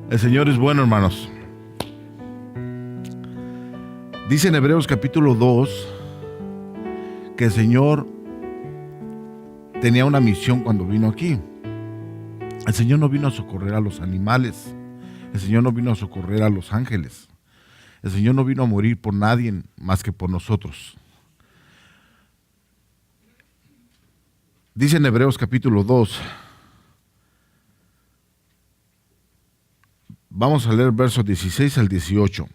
El Señor es bueno, hermanos. Dice en Hebreos capítulo 2 que el Señor tenía una misión cuando vino aquí. El Señor no vino a socorrer a los animales. El Señor no vino a socorrer a los ángeles. El Señor no vino a morir por nadie más que por nosotros. Dice en Hebreos capítulo 2. Vamos a leer versos 16 al 18.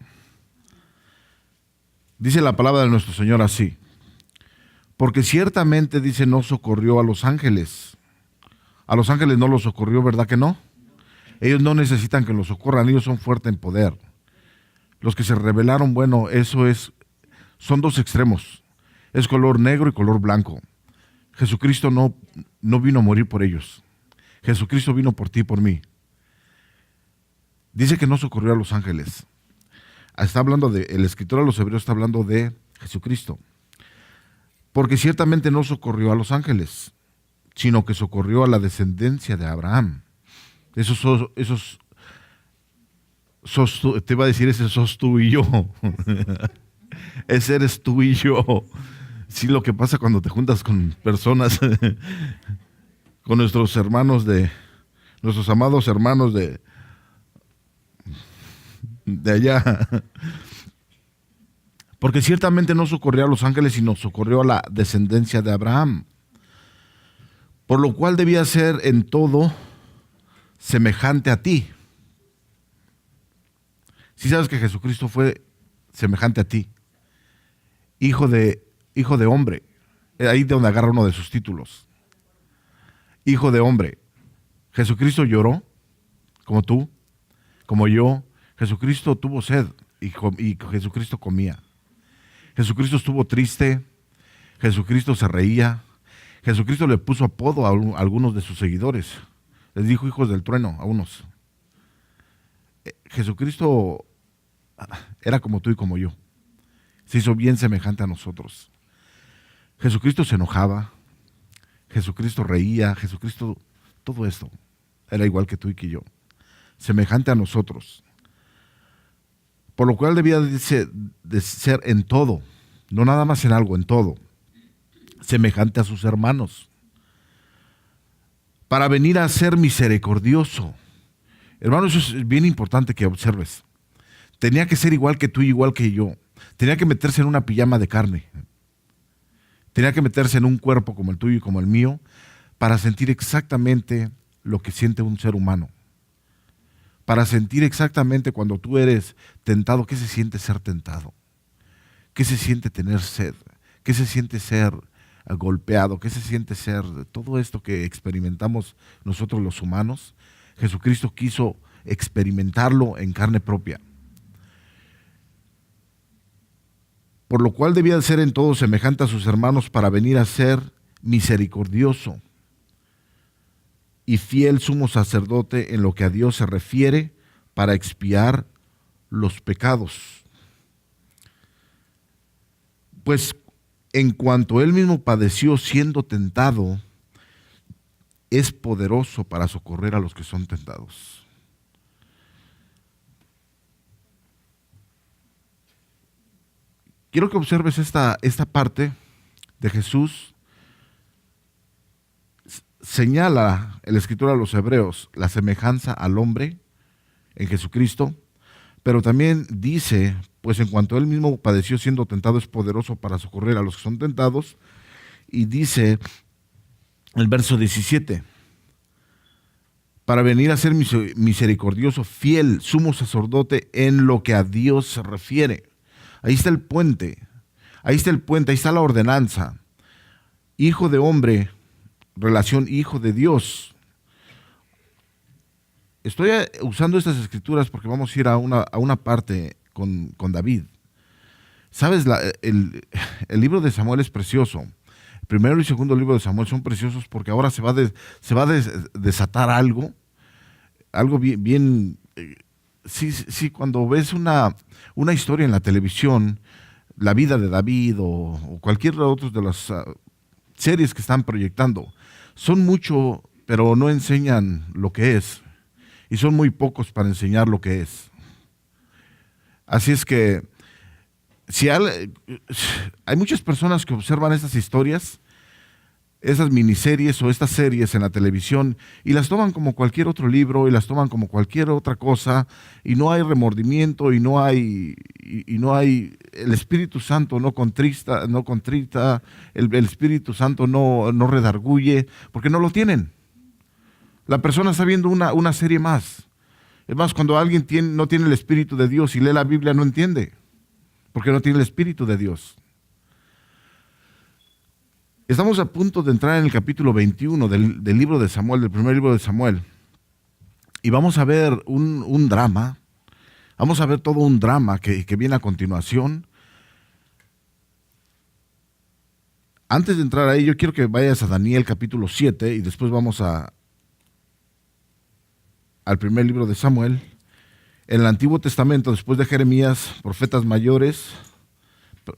Dice la palabra de nuestro Señor así: porque ciertamente, dice, no socorrió a los ángeles. A los ángeles no los socorrió, ¿verdad que no? Ellos no necesitan que los socorran, ellos son fuertes en poder. Los que se rebelaron, bueno, son dos extremos. Es color negro y color blanco. Jesucristo no vino a morir por ellos. Jesucristo vino por ti y por mí. Dice que no socorrió a los ángeles. Está hablando el escritor a los hebreos está hablando de Jesucristo. Porque ciertamente no socorrió a los ángeles, sino que socorrió a la descendencia de Abraham. Te iba a decir, ese sos tú y yo. Ese eres tú y yo. Sí, lo que pasa cuando te juntas con personas, con nuestros amados hermanos de allá. Porque ciertamente no socorrió a los ángeles, sino socorrió a la descendencia de Abraham. Por lo cual debía ser en todo semejante a ti. Si sabes que Jesucristo fue semejante a ti, hijo de hombre, ahí de donde agarra uno de sus títulos. Hijo de hombre. Jesucristo lloró, como tú, como yo. Jesucristo tuvo sed y Jesucristo comía. Jesucristo estuvo triste, Jesucristo se reía. Jesucristo le puso apodo a algunos de sus seguidores. Les dijo hijos del trueno a unos. Jesucristo era como tú y como yo. Se hizo bien semejante a nosotros. Jesucristo se enojaba, Jesucristo reía, Jesucristo, todo esto era igual que tú y que yo, semejante a nosotros. Por lo cual debía de ser en todo, no nada más en algo, en todo, semejante a sus hermanos, para venir a ser misericordioso. Hermano, eso es bien importante que observes. Tenía que ser igual que tú y igual que yo. Tenía que meterse en una pijama de carne. Tenía que meterse en un cuerpo como el tuyo y como el mío para sentir exactamente lo que siente un ser humano. Para sentir exactamente cuando tú eres tentado, qué se siente ser tentado. ¿Qué se siente tener sed? ¿Qué se siente ser golpeado? ¿Qué se siente ser todo esto que experimentamos nosotros los humanos? Jesucristo quiso experimentarlo en carne propia. Por lo cual debía de ser en todo semejante a sus hermanos para venir a ser misericordioso y fiel sumo sacerdote en lo que a Dios se refiere para expiar los pecados. Pues en cuanto él mismo padeció siendo tentado, es poderoso para socorrer a los que son tentados. Quiero que observes esta parte de Jesús. Señala el escritor a los hebreos la semejanza al hombre en Jesucristo, pero también dice, pues en cuanto él mismo padeció siendo tentado, es poderoso para socorrer a los que son tentados. Y dice el verso 17, para venir a ser misericordioso, fiel, sumo sacerdote en lo que a Dios se refiere. Ahí está el puente, ahí está la ordenanza. Hijo de hombre, relación hijo de Dios. Estoy usando estas escrituras porque vamos a ir a una parte con David. ¿Sabes? El libro de Samuel es precioso. El primero y segundo libro de Samuel son preciosos porque ahora se va a desatar algo bien. Sí, cuando ves una historia en la televisión, la vida de David o cualquier otra de las series que están proyectando, son mucho, pero no enseñan lo que es. y son muy pocos para enseñar lo que es. Así es que si hay muchas personas que observan estas historias, esas miniseries o estas series en la televisión, y las toman como cualquier otro libro y las toman como cualquier otra cosa, y no hay remordimiento y no hay el Espíritu Santo no contrita, el Espíritu Santo no redarguye, porque no lo tienen. La persona está viendo una serie más. Es más, cuando alguien no tiene el Espíritu de Dios y lee la Biblia, no entiende, porque no tiene el Espíritu de Dios. Estamos a punto de entrar en el capítulo 21 del libro de Samuel, del primer libro de Samuel. Y vamos a ver un drama, vamos a ver todo un drama que viene a continuación. Antes de entrar ahí, yo quiero que vayas a Daniel capítulo 7 y después vamos al primer libro de Samuel. En el Antiguo Testamento, después de Jeremías, profetas mayores,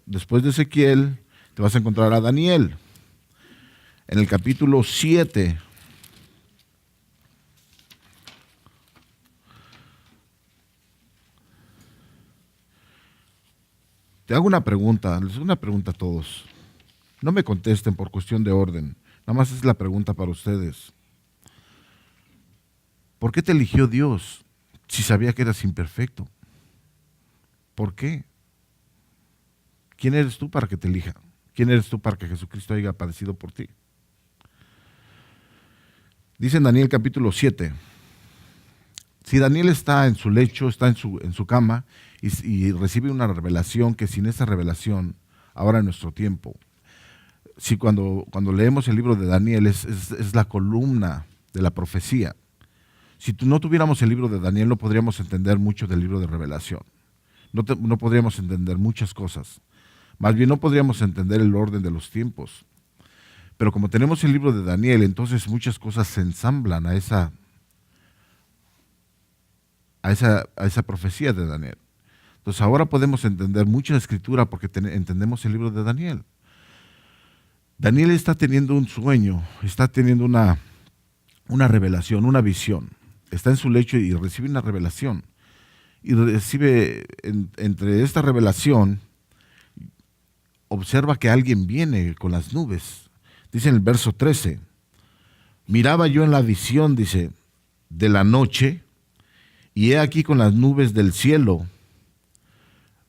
después de Ezequiel, te vas a encontrar a Daniel. En el capítulo 7, te hago una pregunta, les hago una pregunta a todos. No me contesten por cuestión de orden, nada más es la pregunta para ustedes. ¿Por qué te eligió Dios si sabía que eras imperfecto? ¿Por qué? ¿Quién eres tú para que te elija? ¿Quién eres tú para que Jesucristo haya padecido por ti? Dice en Daniel capítulo 7, si Daniel está en su lecho, está en su cama y recibe una revelación que sin esa revelación, ahora en nuestro tiempo, si cuando leemos el libro de Daniel es la columna de la profecía. Si no tuviéramos el libro de Daniel no podríamos entender mucho del libro de Revelación. No podríamos entender muchas cosas. Más bien no podríamos entender el orden de los tiempos. Pero como tenemos el libro de Daniel, entonces muchas cosas se ensamblan a esa profecía de Daniel. Entonces ahora podemos entender mucha escritura porque entendemos el libro de Daniel. Daniel está teniendo un sueño, está teniendo una revelación, una visión. Está en su lecho y recibe una revelación. Y recibe, entre esta revelación, observa que alguien viene con las nubes. Dice en el verso 13, miraba yo en la visión, dice, de la noche, y he aquí con las nubes del cielo,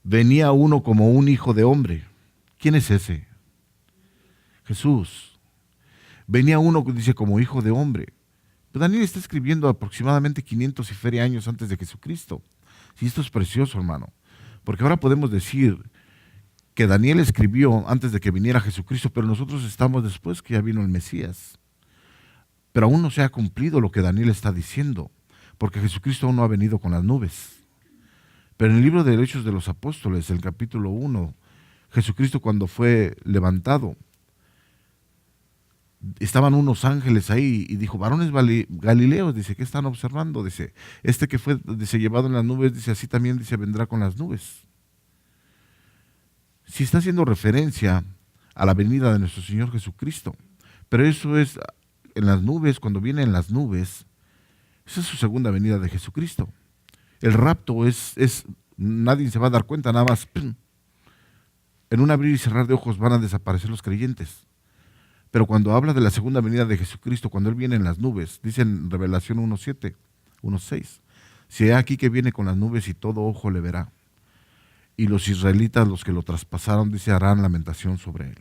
venía uno como un hijo de hombre. ¿Quién es ese? Jesús. Venía uno, dice, como hijo de hombre. Pero Daniel está escribiendo aproximadamente 500 y feria años antes de Jesucristo. Y esto es precioso, hermano, porque ahora podemos decir que Daniel escribió antes de que viniera Jesucristo, pero nosotros estamos después que ya vino el Mesías. Pero aún no se ha cumplido lo que Daniel está diciendo, porque Jesucristo aún no ha venido con las nubes. Pero en el libro de Hechos de los Apóstoles, el capítulo 1, Jesucristo cuando fue levantado, estaban unos ángeles ahí y dijo, varones galileos, dice, ¿qué están observando? Dice, este que fue, dice, llevado en las nubes, dice, así también, dice, vendrá con las nubes. Sí está haciendo referencia a la venida de nuestro Señor Jesucristo, pero eso es en las nubes, cuando viene en las nubes, esa es su segunda venida de Jesucristo. El rapto es nadie se va a dar cuenta, nada más, ¡pum! En un abrir y cerrar de ojos van a desaparecer los creyentes. Pero cuando habla de la segunda venida de Jesucristo, cuando Él viene en las nubes, dice en Revelación 1:7, 1:6, si he aquí que viene con las nubes y todo ojo le verá. Y los israelitas, los que lo traspasaron, dice, harán lamentación sobre él.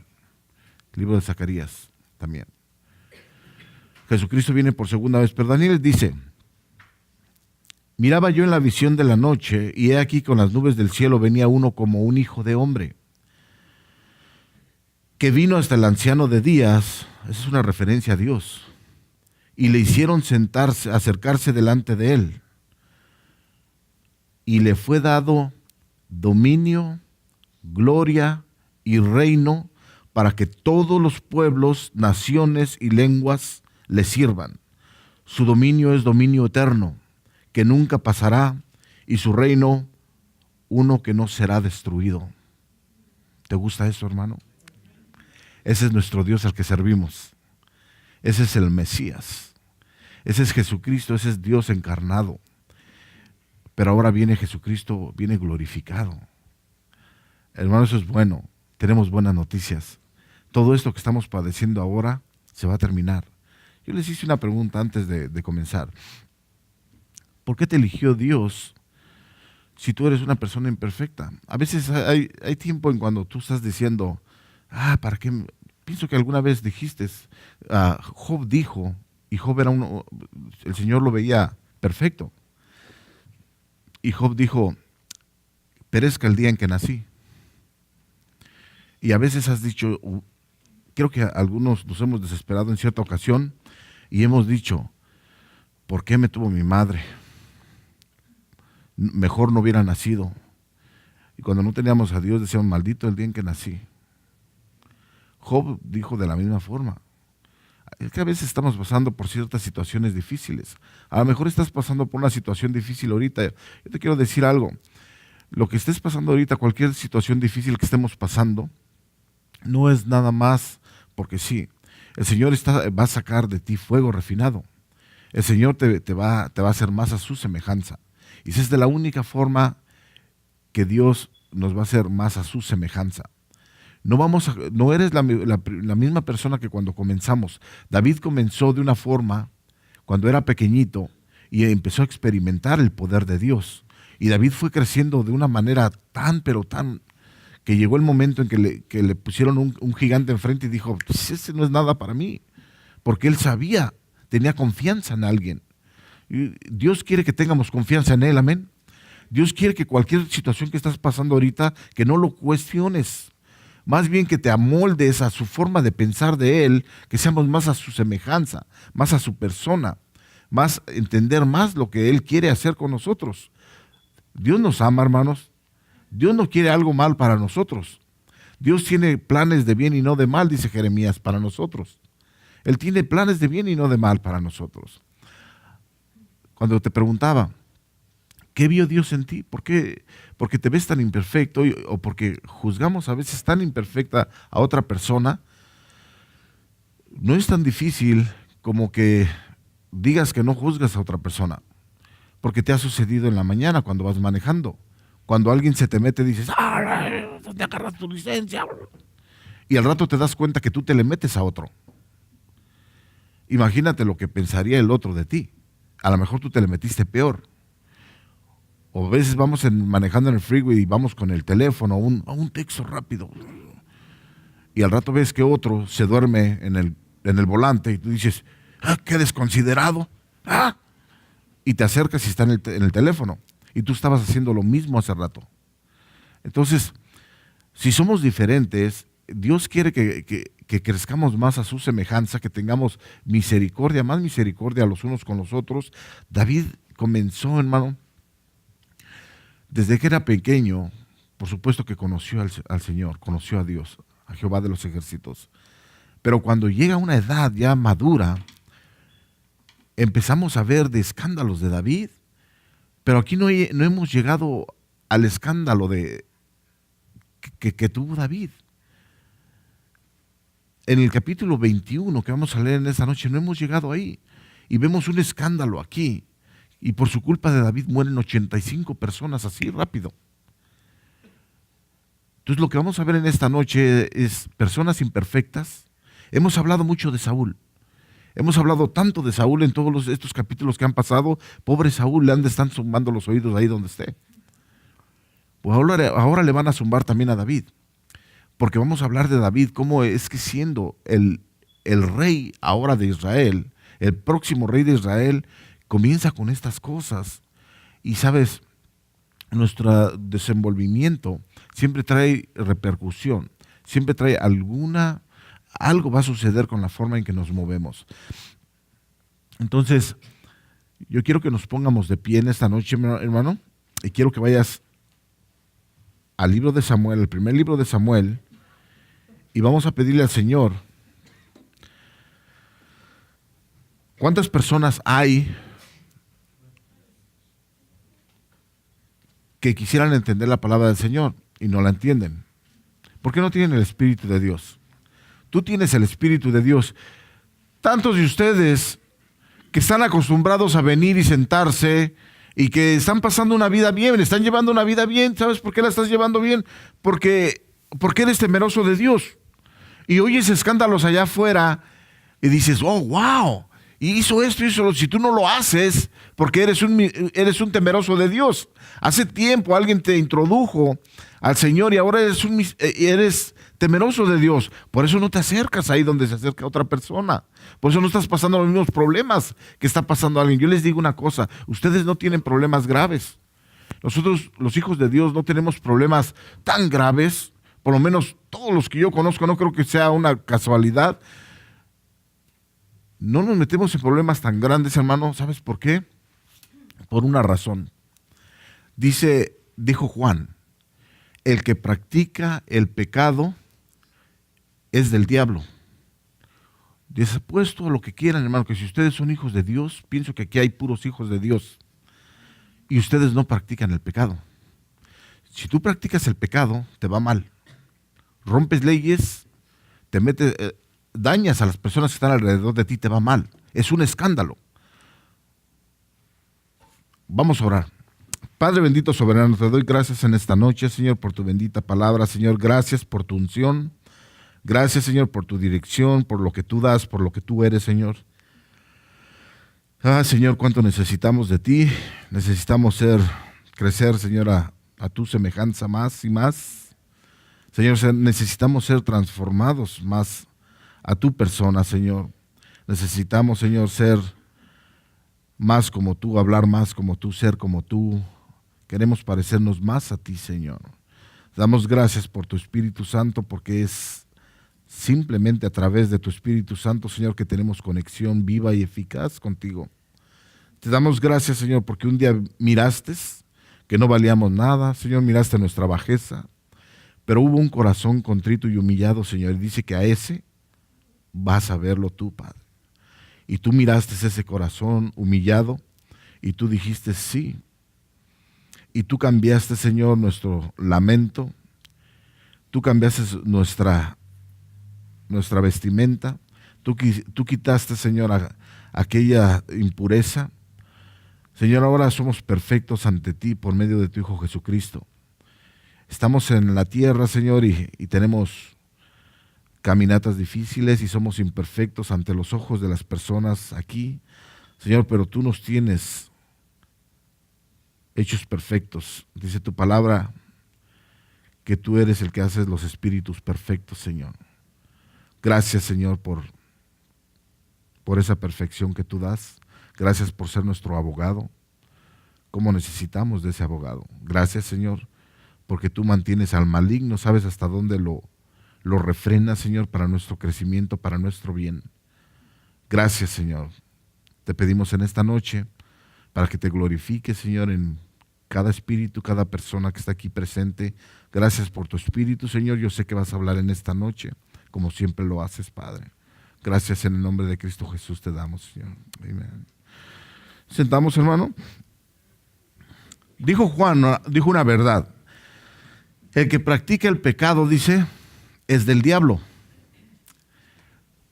El libro de Zacarías también. Jesucristo viene por segunda vez, pero Daniel dice, miraba yo en la visión de la noche, y he aquí con las nubes del cielo venía uno como un hijo de hombre, que vino hasta el anciano de días, esa es una referencia a Dios, y le hicieron sentarse, acercarse delante de él, y le fue dado dominio, gloria y reino para que todos los pueblos, naciones y lenguas le sirvan. Su dominio es dominio eterno, que nunca pasará, y su reino uno que no será destruido. ¿Te gusta eso, hermano? Ese es nuestro Dios al que servimos. Ese es el Mesías. Ese es Jesucristo, ese es Dios encarnado. Pero ahora viene Jesucristo, viene glorificado. Hermano, eso es bueno. Tenemos buenas noticias. Todo esto que estamos padeciendo ahora se va a terminar. Yo les hice una pregunta antes de comenzar. ¿Por qué te eligió Dios si tú eres una persona imperfecta? A veces hay tiempo en cuando tú estás diciendo, ¿para qué? Pienso que alguna vez dijiste, Job dijo, y Job era el Señor lo veía perfecto. Y Job dijo, perezca el día en que nací. Y a veces has dicho, creo que algunos nos hemos desesperado en cierta ocasión y hemos dicho, ¿por qué me tuvo mi madre? Mejor no hubiera nacido. Y cuando no teníamos a Dios decíamos, maldito el día en que nací. Job dijo de la misma forma. Es que a veces estamos pasando por ciertas situaciones difíciles. A lo mejor estás pasando por una situación difícil ahorita. Yo te quiero decir algo. Lo que estés pasando ahorita, cualquier situación difícil que estemos pasando, no es nada más porque sí. El Señor va a sacar de ti fuego refinado. El Señor te va a hacer más a su semejanza. Y esa es de la única forma que Dios nos va a hacer más a su semejanza. No eres la misma persona que cuando comenzamos. David comenzó de una forma cuando era pequeñito y empezó a experimentar el poder de Dios. Y David fue creciendo de una manera pero tan, que llegó el momento en que le pusieron un gigante enfrente y dijo, pues ese no es nada para mí. Porque él sabía, tenía confianza en alguien. Y Dios quiere que tengamos confianza en Él, amén. Dios quiere que cualquier situación que estás pasando ahorita, que no lo cuestiones. Más bien que te amoldes a su forma de pensar de Él, que seamos más a su semejanza, más a su persona, más entender más lo que Él quiere hacer con nosotros. Dios nos ama, hermanos. Dios no quiere algo mal para nosotros. Dios tiene planes de bien y no de mal, dice Jeremías, para nosotros. Él tiene planes de bien y no de mal para nosotros. Cuando te preguntaba, ¿qué vio Dios en ti? ¿Por qué? Porque te ves tan imperfecto o porque juzgamos a veces tan imperfecta a otra persona. No es tan difícil como que digas que no juzgas a otra persona, porque te ha sucedido en la mañana cuando vas manejando. Cuando alguien se te mete dices, ¿dónde agarras tu licencia? Y al rato te das cuenta que tú te le metes a otro. Imagínate lo que pensaría el otro de ti. A lo mejor tú te le metiste peor. O a veces vamos manejando en el freeway y vamos con el teléfono a un texto rápido. Y al rato ves que otro se duerme en el volante y tú dices, qué desconsiderado. Y te acercas y está en el teléfono. Y tú estabas haciendo lo mismo hace rato. Entonces, si somos diferentes, Dios quiere que crezcamos más a su semejanza, que tengamos misericordia, más misericordia los unos con los otros. David comenzó, hermano, desde que era pequeño, por supuesto que conoció al Señor, conoció a Dios, a Jehová de los ejércitos. Pero cuando llega a una edad ya madura, empezamos a ver de escándalos de David, pero aquí no hemos llegado al escándalo que tuvo David. En el capítulo 21 que vamos a leer en esta noche, no hemos llegado ahí. Y vemos un escándalo aquí. Y por su culpa de David mueren 85 personas así rápido. Entonces lo que vamos a ver en esta noche es personas imperfectas. Hemos hablado mucho de Saúl. Hemos hablado tanto de Saúl en todos estos capítulos que han pasado. Pobre Saúl, le han de estar zumbando los oídos ahí donde esté. Pues ahora le van a zumbar también a David. Porque vamos a hablar de David, cómo es que siendo el rey ahora de Israel, el próximo rey de Israel, comienza con estas cosas. Y sabes, nuestro desenvolvimiento siempre trae repercusión, siempre trae algo va a suceder con la forma en que nos movemos. Entonces, yo quiero que nos pongamos de pie en esta noche, hermano, y quiero que vayas al libro de Samuel, el primer libro de Samuel, y vamos a pedirle al Señor, ¿cuántas personas hay que quisieran entender la palabra del Señor y no la entienden? ¿Por qué no tienen el Espíritu de Dios? Tú tienes el Espíritu de Dios. Tantos de ustedes que están acostumbrados a venir y sentarse y que están pasando una vida bien, están llevando una vida bien. ¿Sabes por qué la estás llevando bien? Porque eres temeroso de Dios. Y oyes escándalos allá afuera y dices, oh, wow, y hizo esto, hizo lo. Si tú no lo haces, porque eres un temeroso de Dios. Hace tiempo alguien te introdujo al Señor y ahora eres temeroso de Dios. Por eso no te acercas ahí donde se acerca otra persona. Por eso no estás pasando los mismos problemas que está pasando alguien. Yo les digo una cosa, ustedes no tienen problemas graves. Nosotros, los hijos de Dios, no tenemos problemas tan graves. Por lo menos todos los que yo conozco, no creo que sea una casualidad. No nos metemos en problemas tan grandes, hermano. ¿Sabes por qué? Por una razón. Dijo Juan, el que practica el pecado es del diablo. Despuesto a lo que quieran, hermano, que si ustedes son hijos de Dios, pienso que aquí hay puros hijos de Dios, y ustedes no practican el pecado. Si tú practicas el pecado, te va mal. Rompes leyes, te metes, dañas a las personas que están alrededor de ti, te va mal. Es un escándalo. Vamos a orar. Padre bendito, soberano, te doy gracias en esta noche, Señor, por tu bendita palabra. Señor, gracias por tu unción. Gracias, Señor, por tu dirección, por lo que tú das, por lo que tú eres, Señor. Señor, cuánto necesitamos de ti. Necesitamos crecer, Señor, a tu semejanza más y más. Señor, necesitamos ser transformados más a tu persona, Señor. Necesitamos, Señor, ser más como tú, hablar más como tú, ser como tú. Queremos parecernos más a ti, Señor. Te damos gracias por tu Espíritu Santo, porque es simplemente a través de tu Espíritu Santo, Señor, que tenemos conexión viva y eficaz contigo. Te damos gracias, Señor, porque un día miraste que no valíamos nada, Señor, miraste nuestra bajeza, pero hubo un corazón contrito y humillado, Señor, y dice que a ese vas a verlo tú, Padre. Y tú miraste ese corazón humillado y tú dijiste sí. Y tú cambiaste, Señor, nuestro lamento. Tú cambiaste nuestra vestimenta. Tú quitaste, Señor, aquella impureza. Señor, ahora somos perfectos ante ti por medio de tu Hijo Jesucristo. Estamos en la tierra, Señor, y tenemos caminatas difíciles y somos imperfectos ante los ojos de las personas aquí. Señor, pero tú nos tienes hechos perfectos. Dice tu palabra que tú eres el que haces los espíritus perfectos, Señor. Gracias, Señor, por esa perfección que tú das. Gracias por ser nuestro abogado. ¿Cómo necesitamos de ese abogado? Gracias, Señor, porque tú mantienes al maligno, sabes hasta dónde lo refrenas, Señor, para nuestro crecimiento, para nuestro bien. Gracias, Señor. Te pedimos en esta noche para que te glorifiques, Señor, en cada espíritu, cada persona que está aquí presente. Gracias por tu Espíritu, Señor. Yo sé que vas a hablar en esta noche, como siempre lo haces, Padre. Gracias en el nombre de Cristo Jesús te damos, Señor. Amén. Sentamos, hermano. Dijo Juan, dijo una verdad. El que practica el pecado, dice, es del diablo.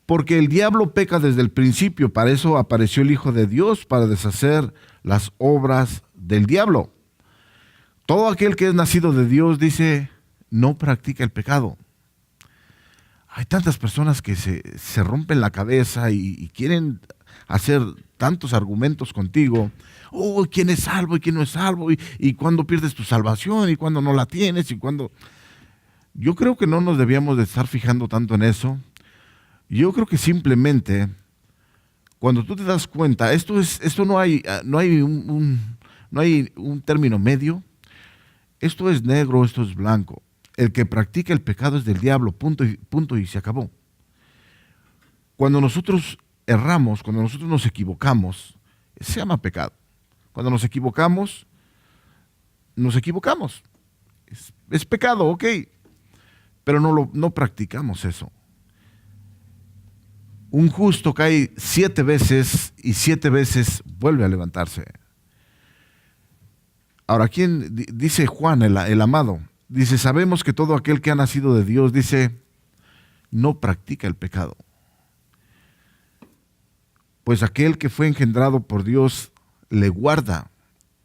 Porque el diablo peca desde el principio. Para eso apareció el Hijo de Dios, para deshacer las obras del diablo. Todo aquel que es nacido de Dios, dice, no practica el pecado. Hay tantas personas que se rompen la cabeza y quieren hacer tantos argumentos contigo. Oh, ¿quién es salvo y quién no es salvo? Y cuándo pierdes tu salvación y cuándo no la tienes y cuándo... Yo creo que no nos debíamos de estar fijando tanto en eso. Yo creo que simplemente, cuando tú te das cuenta, esto no hay un término medio. Esto es negro, esto es blanco. El que practica el pecado es del diablo, punto y se acabó. Cuando nosotros erramos, cuando nosotros nos equivocamos, se llama pecado. Cuando nos equivocamos, Es pecado, ok, pero no practicamos eso. Un justo cae 7 veces y 7 veces vuelve a levantarse. Ahora, ¿quién? Dice Juan, el amado, dice, sabemos que todo aquel que ha nacido de Dios, dice, no practica el pecado. Pues aquel que fue engendrado por Dios le guarda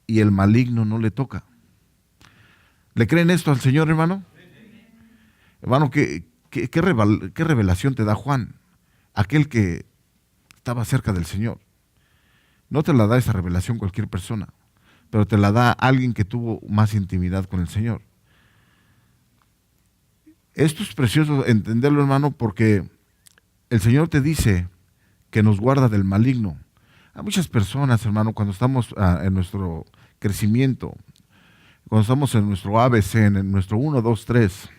y el maligno no le toca. ¿Le creen esto al Señor, hermano? Hermano, ¿qué revelación te da Juan? Aquel que estaba cerca del Señor. No te la da esa revelación cualquier persona, pero te la da alguien que tuvo más intimidad con el Señor. Esto es precioso entenderlo, hermano, porque el Señor te dice que nos guarda del maligno. Hay muchas personas, hermano, cuando estamos en nuestro crecimiento, cuando estamos en nuestro ABC, en nuestro 1, 2, 3,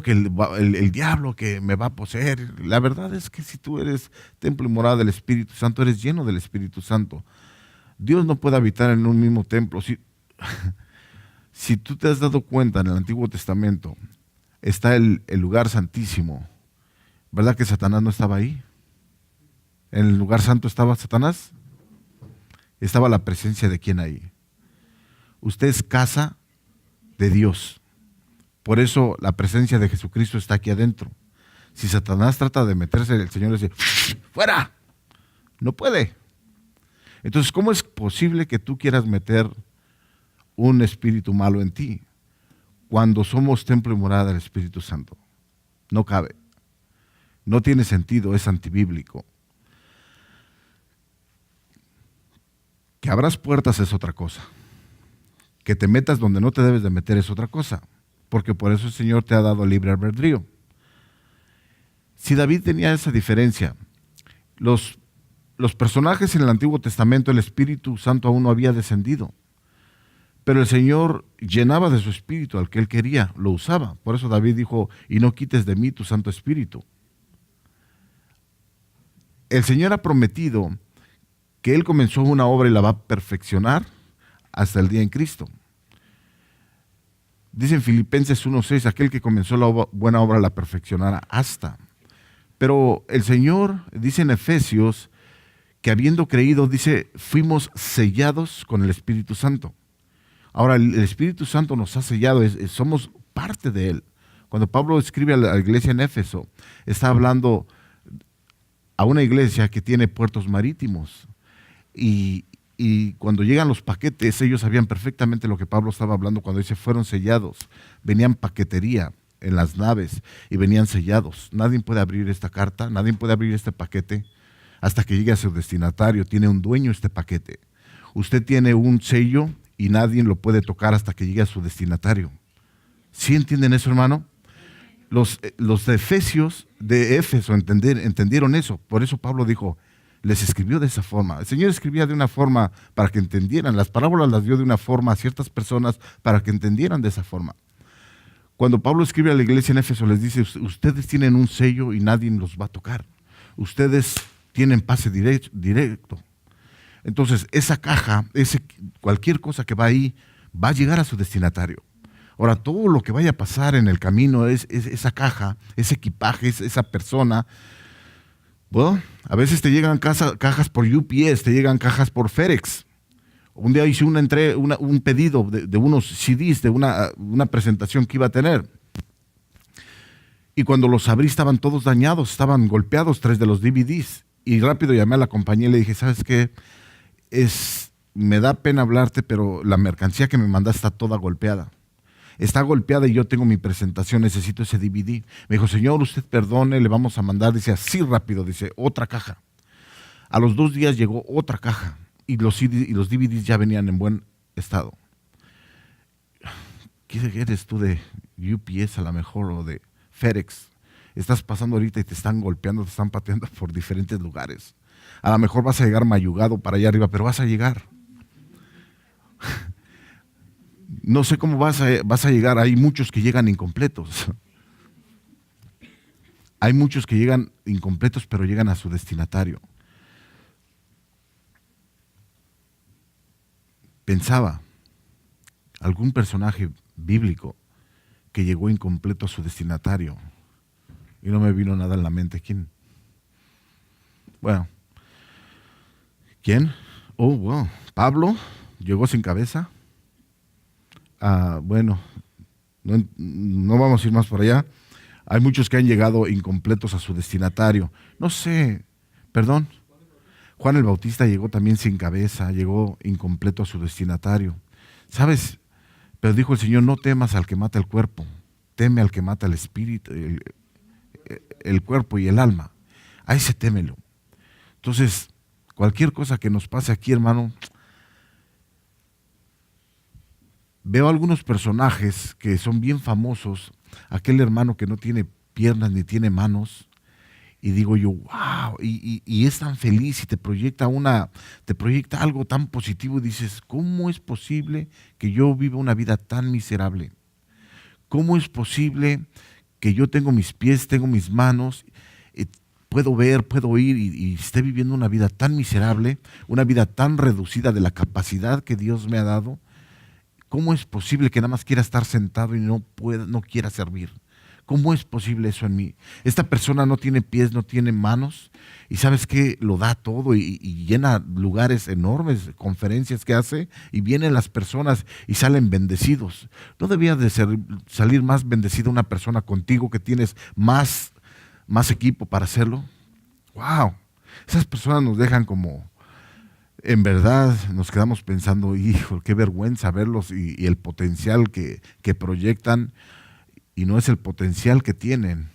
que el diablo que me va a poseer. La verdad es que si tú eres templo y morada del Espíritu Santo, eres lleno del Espíritu Santo. Dios no puede habitar en un mismo templo. Si tú te has dado cuenta, en el Antiguo Testamento está el lugar santísimo. ¿Verdad que Satanás no estaba ahí? ¿En el lugar santo estaba Satanás? Estaba la presencia de quién ahí. Usted es casa de Dios. Por eso la presencia de Jesucristo está aquí adentro. Si Satanás trata de meterse, el Señor le dice, ¡fuera! No puede. Entonces, ¿cómo es posible que tú quieras meter un espíritu malo en ti cuando somos templo y morada del Espíritu Santo? No cabe. No tiene sentido, es antibíblico. Que abras puertas es otra cosa. Que te metas donde no te debes de meter es otra cosa. Porque por eso el Señor te ha dado libre albedrío. Si David tenía esa diferencia, los personajes en el Antiguo Testamento, el Espíritu Santo aún no había descendido. Pero el Señor llenaba de su Espíritu al que Él quería, lo usaba. Por eso David dijo, y no quites de mí tu Santo Espíritu. El Señor ha prometido que Él comenzó una obra y la va a perfeccionar hasta el día en Cristo. Dice en Filipenses 1:6, aquel que comenzó la buena obra la perfeccionará hasta. Pero el Señor dice en Efesios que habiendo creído, dice, fuimos sellados con el Espíritu Santo. Ahora el Espíritu Santo nos ha sellado, somos parte de Él. Cuando Pablo escribe a la iglesia en Éfeso, está hablando a una iglesia que tiene puertos marítimos. Y cuando llegan los paquetes, ellos sabían perfectamente lo que Pablo estaba hablando cuando dice fueron sellados. Venían paquetería en las naves y venían sellados. Nadie puede abrir esta carta, nadie puede abrir este paquete hasta que llegue a su destinatario. Tiene un dueño este paquete. Usted tiene un sello y nadie lo puede tocar hasta que llegue a su destinatario. ¿Sí entienden eso, hermano? Los de Efesios, de Éfeso, entendieron eso. Por eso Pablo dijo, les escribió de esa forma. El Señor escribía de una forma para que entendieran. Las parábolas las dio de una forma a ciertas personas para que entendieran de esa forma. Cuando Pablo escribe a la iglesia en Éfeso, les dice, ustedes tienen un sello y nadie los va a tocar. Ustedes tienen pase directo. Entonces, esa caja, cualquier cosa que va ahí, va a llegar a su destinatario. Ahora, todo lo que vaya a pasar en el camino es esa caja, ese equipaje, esa persona. Bueno, a veces te llegan cajas por UPS, te llegan cajas por FedEx. Un día hice un pedido de unos CDs de una presentación que iba a tener. Y cuando los abrí estaban todos dañados, estaban golpeados 3 de los DVDs. Y rápido llamé a la compañía y le dije, ¿sabes qué? Me da pena hablarte, pero la mercancía que me mandaste está toda golpeada. Está golpeada y yo tengo mi presentación, necesito ese DVD. Me dijo, señor, usted perdone, le vamos a mandar. Dice, así rápido, dice, otra caja. A los 2 días llegó otra caja y los DVDs ya venían en buen estado. ¿Qué eres tú de UPS a lo mejor o de FedEx? Estás pasando ahorita y te están golpeando, te están pateando por diferentes lugares. A lo mejor vas a llegar mayugado para allá arriba, pero vas a llegar. No sé cómo vas a llegar. Hay muchos que llegan incompletos. Hay muchos que llegan incompletos, pero llegan a su destinatario. Pensaba, algún personaje bíblico que llegó incompleto a su destinatario. Y no me vino nada en la mente. ¿Quién? Bueno. ¿Quién? Wow. Pablo llegó sin cabeza. Bueno, no vamos a ir más por allá. Hay muchos que han llegado incompletos a su destinatario. No sé, perdón. Juan el Bautista llegó también sin cabeza, llegó incompleto a su destinatario. ¿Sabes? Pero dijo el Señor, no temas al que mata el cuerpo, teme al que mata el espíritu, el cuerpo y el alma. A ese témelo. Entonces, cualquier cosa que nos pase aquí, hermano, veo algunos personajes que son bien famosos, aquel hermano que no tiene piernas ni tiene manos, y digo yo, wow, y es tan feliz y te proyecta algo tan positivo y dices, ¿cómo es posible que yo viva una vida tan miserable? ¿Cómo es posible que yo tengo mis pies, tengo mis manos, puedo ver, puedo oír y esté viviendo una vida tan miserable, una vida tan reducida de la capacidad que Dios me ha dado? ¿Cómo es posible que nada más quiera estar sentado y no quiera servir? ¿Cómo es posible eso en mí? Esta persona no tiene pies, no tiene manos, y ¿sabes qué? Lo da todo y llena lugares enormes, conferencias que hace, y vienen las personas y salen bendecidos. ¿No debía de salir más bendecida una persona contigo que tienes más equipo para hacerlo? ¡Wow! Esas personas nos dejan como, en verdad, nos quedamos pensando, hijo, qué vergüenza verlos y el potencial que proyectan. Y no es el potencial que tienen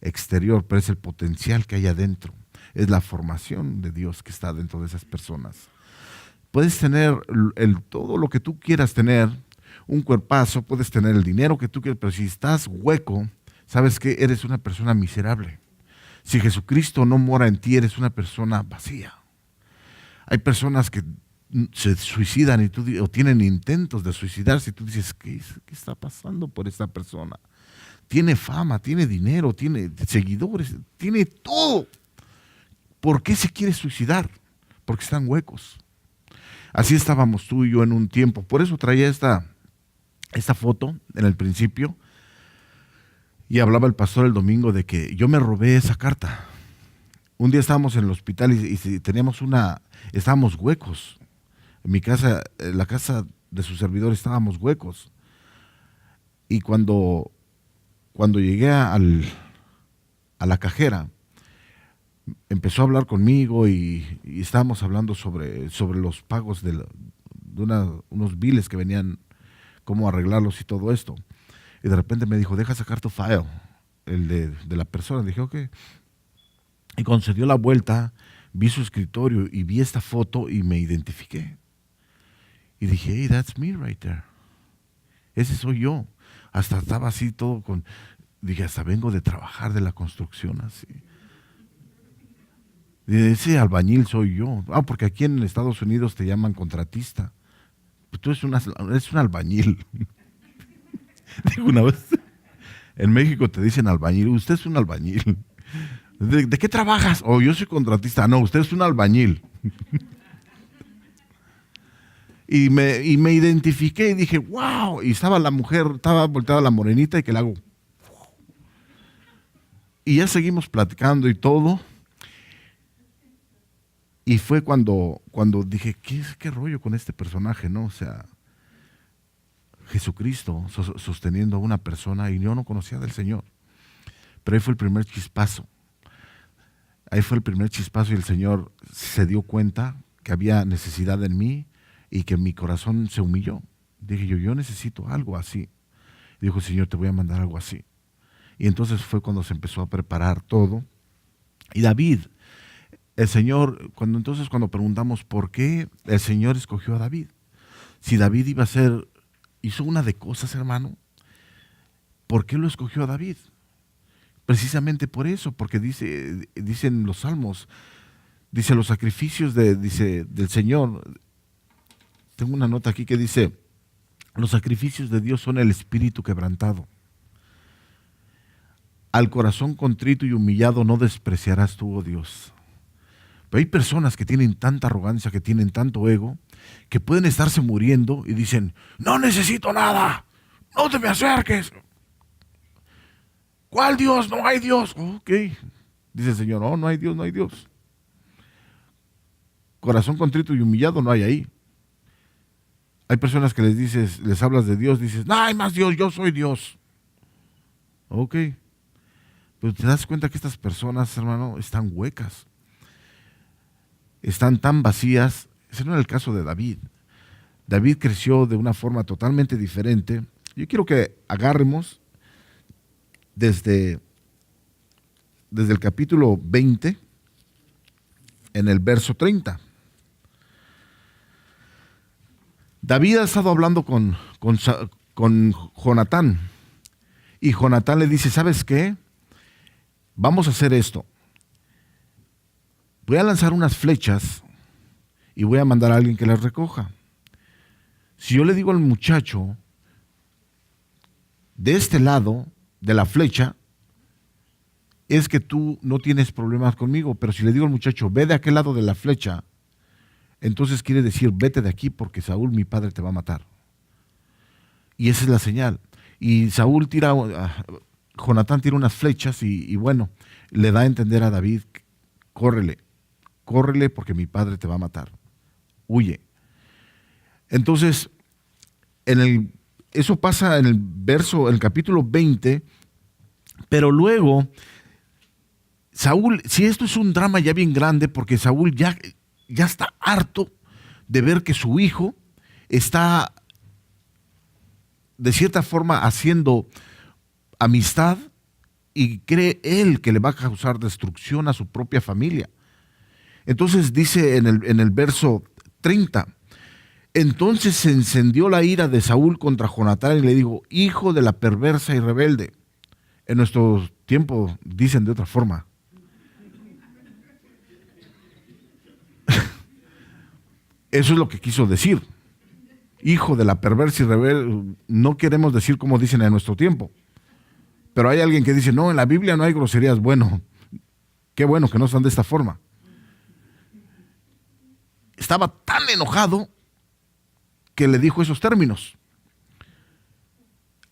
exterior, pero es el potencial que hay adentro. Es la formación de Dios que está dentro de esas personas. Puedes tener todo lo que tú quieras tener, un cuerpazo, puedes tener el dinero que tú quieras, pero si estás hueco, ¿sabes qué? Eres una persona miserable. Si Jesucristo no mora en ti, eres una persona vacía. Hay personas que se suicidan o tienen intentos de suicidarse y tú dices, ¿qué está pasando por esta persona? Tiene fama, tiene dinero, tiene seguidores, tiene todo. ¿Por qué se quiere suicidar? Porque están huecos. Así estábamos tú y yo en un tiempo. Por eso traía esta foto en el principio. Y hablaba el pastor el domingo de que yo me robé esa carta. Un día estábamos en el hospital y estábamos huecos. En mi casa, en la casa de su servidor, estábamos huecos. Y cuando llegué a la cajera, empezó a hablar conmigo y estábamos hablando sobre los pagos de unos biles que venían, cómo arreglarlos y todo esto. Y de repente me dijo, deja sacar tu file, el de la persona. Dije, ok. Y cuando se dio la vuelta, vi su escritorio y vi esta foto y me identifiqué. Y dije, hey, that's me right there. Ese soy yo. Hasta estaba así todo dije, hasta vengo de trabajar de la construcción así. Ese albañil soy yo. Porque aquí en Estados Unidos te llaman contratista. Pues tú eres un albañil. Digo una vez, en México te dicen albañil. Usted es un albañil. ¿De qué trabajas? Yo soy contratista. No, usted es un albañil. Y me identifiqué y dije, wow. Y estaba la mujer, estaba volteada la morenita y que le hago. Y ya seguimos platicando y todo. Y fue cuando dije, ¿qué rollo con este personaje, no? O sea, Jesucristo sosteniendo a una persona y yo no conocía del Señor. Pero ahí fue el primer chispazo. Ahí fue el primer chispazo y el Señor se dio cuenta que había necesidad en mí y que mi corazón se humilló. Dije yo necesito algo así. Y dijo, Señor, te voy a mandar algo así. Y entonces fue cuando se empezó a preparar todo. Y David, el Señor, cuando preguntamos por qué el Señor escogió a David. Si David hizo una de cosas, hermano, ¿por qué lo escogió a David? Precisamente por eso, porque dicen los salmos, dice los sacrificios del Señor. Tengo una nota aquí que dice, los sacrificios de Dios son el espíritu quebrantado. Al corazón contrito y humillado no despreciarás tú, oh Dios. Pero hay personas que tienen tanta arrogancia, que tienen tanto ego, que pueden estarse muriendo y dicen, no necesito nada, no te me acerques. ¿Cuál Dios? No hay Dios. Ok, dice el Señor, no hay Dios, no hay Dios. Corazón contrito y humillado no hay ahí. Hay personas que les hablas de Dios, dices, no hay más Dios, yo soy Dios. Ok, pero te das cuenta que estas personas, hermano, están huecas. están tan vacías. Ese no era el caso de David. David creció de una forma totalmente diferente. Yo quiero que agarremos desde el capítulo 20, en el verso 30. David ha estado hablando con Jonatán, y Jonatán le dice, ¿sabes qué? Vamos a hacer esto. Voy a lanzar unas flechas y voy a mandar a alguien que las recoja. Si yo le digo al muchacho, de este lado de la flecha, es que tú no tienes problemas conmigo, pero si le digo al muchacho, ve de aquel lado de la flecha, entonces quiere decir, vete de aquí porque Saúl, mi padre, te va a matar. Y esa es la señal. Y Saúl Jonatán tira unas flechas y bueno, le da a entender a David, córrele porque mi padre te va a matar. Huye. Entonces, eso pasa en el capítulo 20, pero luego Saúl, si esto es un drama ya bien grande, porque Saúl ya está harto de ver que su hijo está de cierta forma haciendo amistad y cree él que le va a causar destrucción a su propia familia. Entonces dice en el verso 30, entonces se encendió la ira de Saúl contra Jonatán y le dijo, hijo de la perversa y rebelde. En nuestro tiempo dicen de otra forma. Eso es lo que quiso decir. Hijo de la perversa y rebelde. No queremos decir como dicen en nuestro tiempo. Pero hay alguien que dice, no, en la Biblia no hay groserías. Bueno, qué bueno que no son de esta forma. Estaba tan enojado que le dijo esos términos.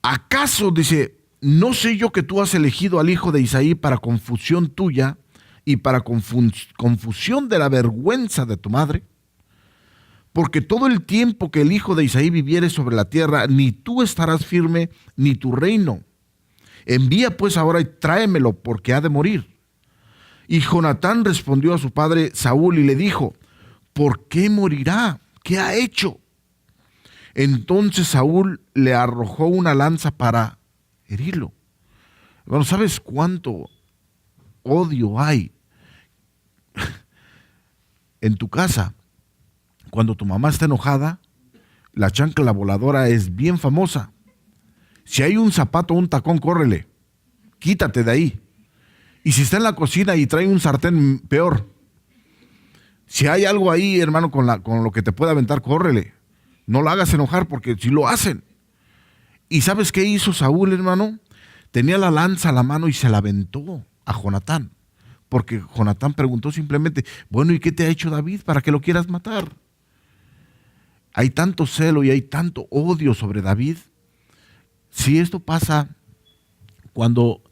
¿Acaso, dice, no sé yo que tú has elegido al hijo de Isaí para confusión tuya y para confusión de la vergüenza de tu madre? Porque todo el tiempo que el hijo de Isaí viviere sobre la tierra, ni tú estarás firme, ni tu reino. Envía pues ahora y tráemelo, porque ha de morir. Y Jonatán respondió a su padre Saúl y le dijo, ¿por qué morirá? ¿Qué ha hecho? Entonces Saúl le arrojó una lanza para herirlo. Bueno, ¿sabes cuánto odio hay en tu casa? Cuando tu mamá está enojada, la chancla voladora es bien famosa. Si hay un zapato o un tacón, córrele. Quítate de ahí. Y si está en la cocina y trae un sartén, peor. Si hay algo ahí, hermano, con lo que te pueda aventar, córrele. No la hagas enojar porque si lo hacen. ¿Y sabes qué hizo Saúl, hermano? Tenía la lanza a la mano y se la aventó a Jonatán. Porque Jonatán preguntó simplemente, bueno, ¿y qué te ha hecho David para que lo quieras matar? Hay tanto celo y hay tanto odio sobre David. Si esto pasa cuando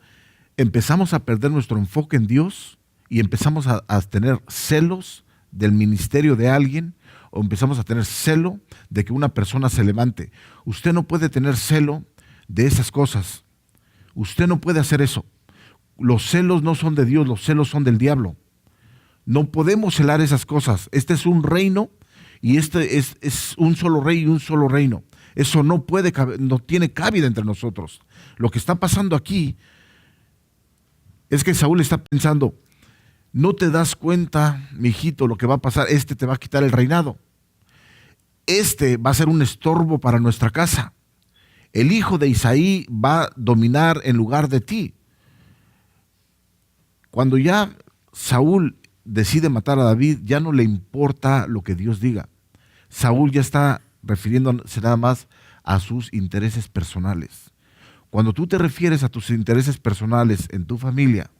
empezamos a perder nuestro enfoque en Dios y empezamos a tener celos del ministerio de alguien, o empezamos a tener celo de que una persona se levante. Usted no puede tener celo de esas cosas. Usted no puede hacer eso. Los celos no son de Dios, los celos son del diablo. No podemos celar esas cosas. Este es un reino y este es un solo rey y un solo reino. Eso no tiene cabida entre nosotros. Lo que está pasando aquí es que Saúl está pensando, no te das cuenta, mijito, lo que va a pasar, te va a quitar el reinado. Va a ser un estorbo para nuestra casa. El hijo de Isaí va a dominar en lugar de ti. Cuando ya Saúl decide matar a David, ya no le importa lo que Dios diga. Saúl ya está refiriéndose nada más a sus intereses personales. Cuando tú te refieres a tus intereses personales en tu familia,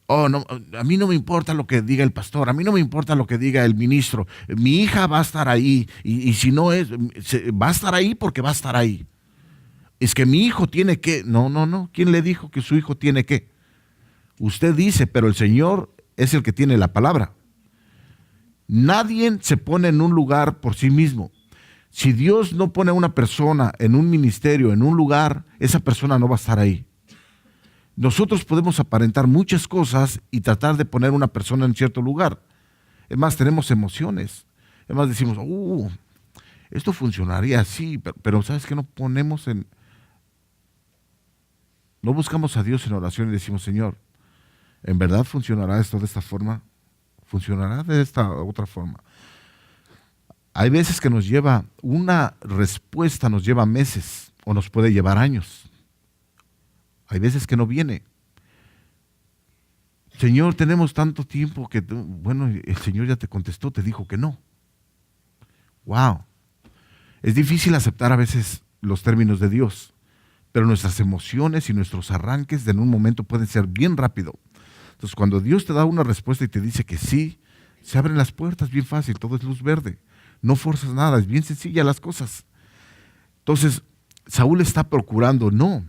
no, a mí no me importa lo que diga el pastor, a mí no me importa lo que diga el ministro, mi hija va a estar ahí, y si no va a estar ahí porque va a estar ahí. Es que mi hijo tiene que, no, ¿quién le dijo que su hijo tiene que? Usted dice, pero el Señor es el que tiene la palabra. Nadie se pone en un lugar por sí mismo. Si Dios no pone a una persona en un ministerio, en un lugar, esa persona no va a estar ahí. Nosotros podemos aparentar muchas cosas y tratar de poner una persona en cierto lugar. Es más, tenemos emociones. Es más, decimos, esto funcionaría así, pero ¿sabes qué? No buscamos a Dios en oración y decimos, Señor, ¿en verdad funcionará esto de esta forma? ¿Funcionará de esta otra forma? Hay veces que una respuesta nos lleva meses o nos puede llevar años. Hay veces que no viene. Señor, tenemos tanto tiempo que, bueno, el Señor ya te contestó, te dijo que no. Wow. Es difícil aceptar a veces los términos de Dios, pero nuestras emociones y nuestros arranques en un momento pueden ser bien rápido. Entonces, cuando Dios te da una respuesta y te dice que sí, se abren las puertas bien fácil, todo es luz verde. No forzas nada, es bien sencilla las cosas. Entonces, Saúl está procurando, no,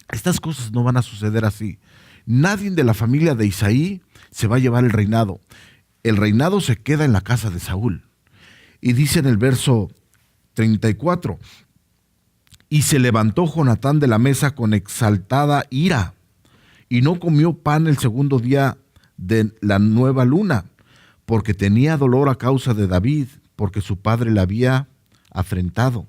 estas cosas no van a suceder así. Nadie de la familia de Isaí se va a llevar el reinado. El reinado se queda en la casa de Saúl. Y dice en el verso 34, y se levantó Jonatán de la mesa con exaltada ira, y no comió pan el segundo día de la nueva luna, porque tenía dolor a causa de David, porque su padre le había afrentado.